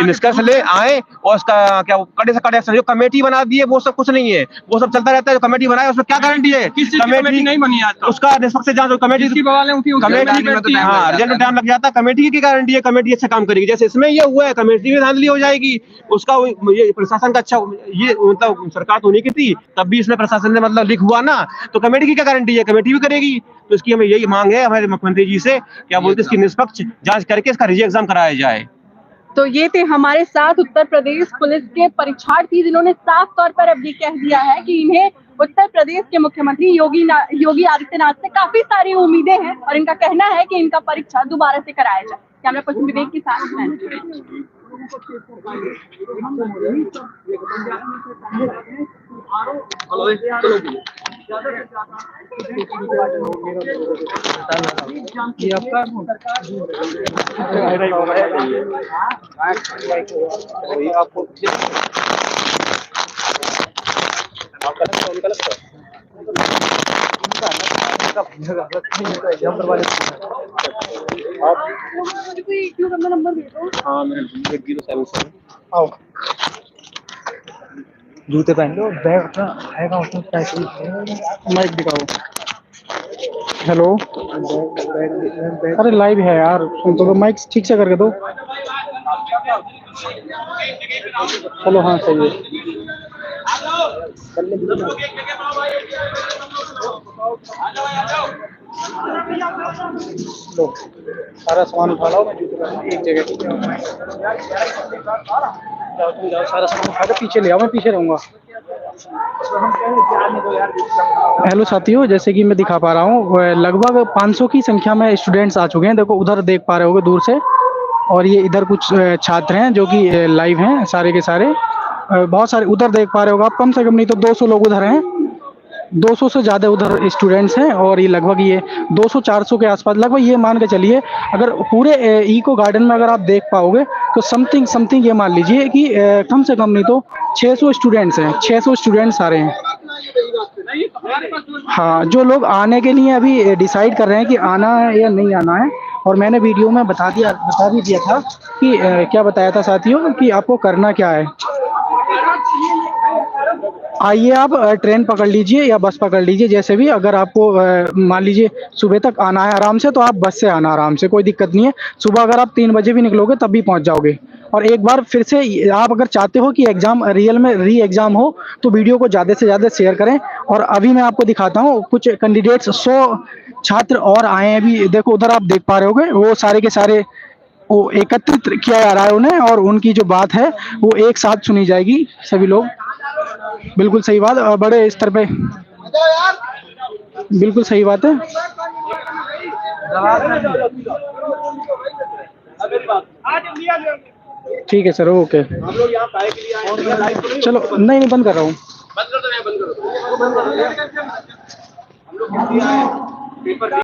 निष्कर्ष ले आए और उसका क्या कड़े से कड़े जो कमेटी बना दी है वो सब कुछ नहीं है, वो सब चलता रहता है। कमेटी बनाए उसमें क्या गारंटी है?
कमेटी नहीं बनी आज तक।
उसका निष्पक्ष जांच कमेटी हाँ रिजल्ट में टाइम लग जाता है। कमेटी की गारंटी है? कमेटी अच्छा काम करेगी। जैसे इसमें ये हुआ है, कमेटी भी धांधली हो जाएगी। उसका ये प्रशासन का अच्छा, ये मतलब सरकार तो नहीं की थी, तब भी इसमें प्रशासन ने मतलब लीक हुआ ना, तो कमेटी की क्या गारंटी है? कमेटी भी करेगी। तो इसकी हमें यही मांग है हमारे मुख्यमंत्री जी से, क्या बोलते इसकी निष्पक्ष जांच करके इसका री एग्जाम कराया जाए।
तो ये थे हमारे साथ उत्तर प्रदेश पुलिस के परीक्षार्थी, जिन्होंने साफ तौर पर अब ये कह दिया है कि इन्हें उत्तर प्रदेश के मुख्यमंत्री योगी आदित्यनाथ से काफी सारी उम्मीदें हैं और इनका कहना है कि इनका परीक्षा दोबारा से कराया जाए। कैमरा पर्सन विवेक के साथ मैं।
जूते पहन लो, बैग अपना आएगा उसमें पैसे। माइक दिखाओ। हेलो, अरे लाइव है यार, सुन तो माइक ठीक से करके दो। चलो हाँ सही है। लो सारा सामान उठा लो, मैं जूते पहन एक जगह जाओ, सारा सामान उठा के पीछे ले आओ, मैं पीछे रहूंगा। हेलो साथियों, जैसे कि मैं दिखा पा रहा हूँ लगभग 500 की संख्या में स्टूडेंट्स आ चुके हैं। देखो उधर देख पा रहे होगे दूर से, और ये इधर कुछ छात्र हैं जो कि लाइव हैं सारे के सारे। बहुत सारे उधर देख पा रहे होगे आप, कम से कम नहीं तो 200 लोग उधर हैं, 200 से ज़्यादा उधर स्टूडेंट्स हैं। और ये लगभग ये 200-400 के आसपास लगभग ये मान के चलिए, अगर पूरे इको गार्डन में अगर आप देख पाओगे तो समथिंग ये मान लीजिए कि कम से कम नहीं तो 600 स्टूडेंट्स हैं, 600 स्टूडेंट्स आ रहे हैं। हाँ, जो लोग आने के लिए अभी डिसाइड कर रहे हैं कि आना है या नहीं आना है, और मैंने वीडियो में बता भी दिया था कि क्या बताया था साथियों कि आपको करना क्या है। आइए आप ट्रेन पकड़ लीजिए या बस पकड़ लीजिए, जैसे भी। अगर आपको मान लीजिए सुबह तक आना है आराम से, तो आप बस से आना आराम से, कोई दिक्कत नहीं है। सुबह अगर आप 3 बजे भी निकलोगे तब भी पहुंच जाओगे। और एक बार फिर से आप अगर चाहते हो कि एग्जाम रियल में री एग्जाम हो, तो वीडियो को ज़्यादा से ज़्यादा शेयर करें। और अभी मैं आपको दिखाता हूँ कुछ कैंडिडेट्स, 100 छात्र और आए हैं अभी। देखो उधर आप देख पा रहे होगे, वो सारे के सारे वो एकत्रित किया जा रहा है उन्हें, और उनकी जो बात है वो एक साथ सुनी जाएगी। सभी लोग, बिल्कुल सही बात, बड़े स्तर पे, बिल्कुल सही बात है। ठीक है सर, ओके। चलो नहीं बंद कर रहा हूँ।
बंद कर दो।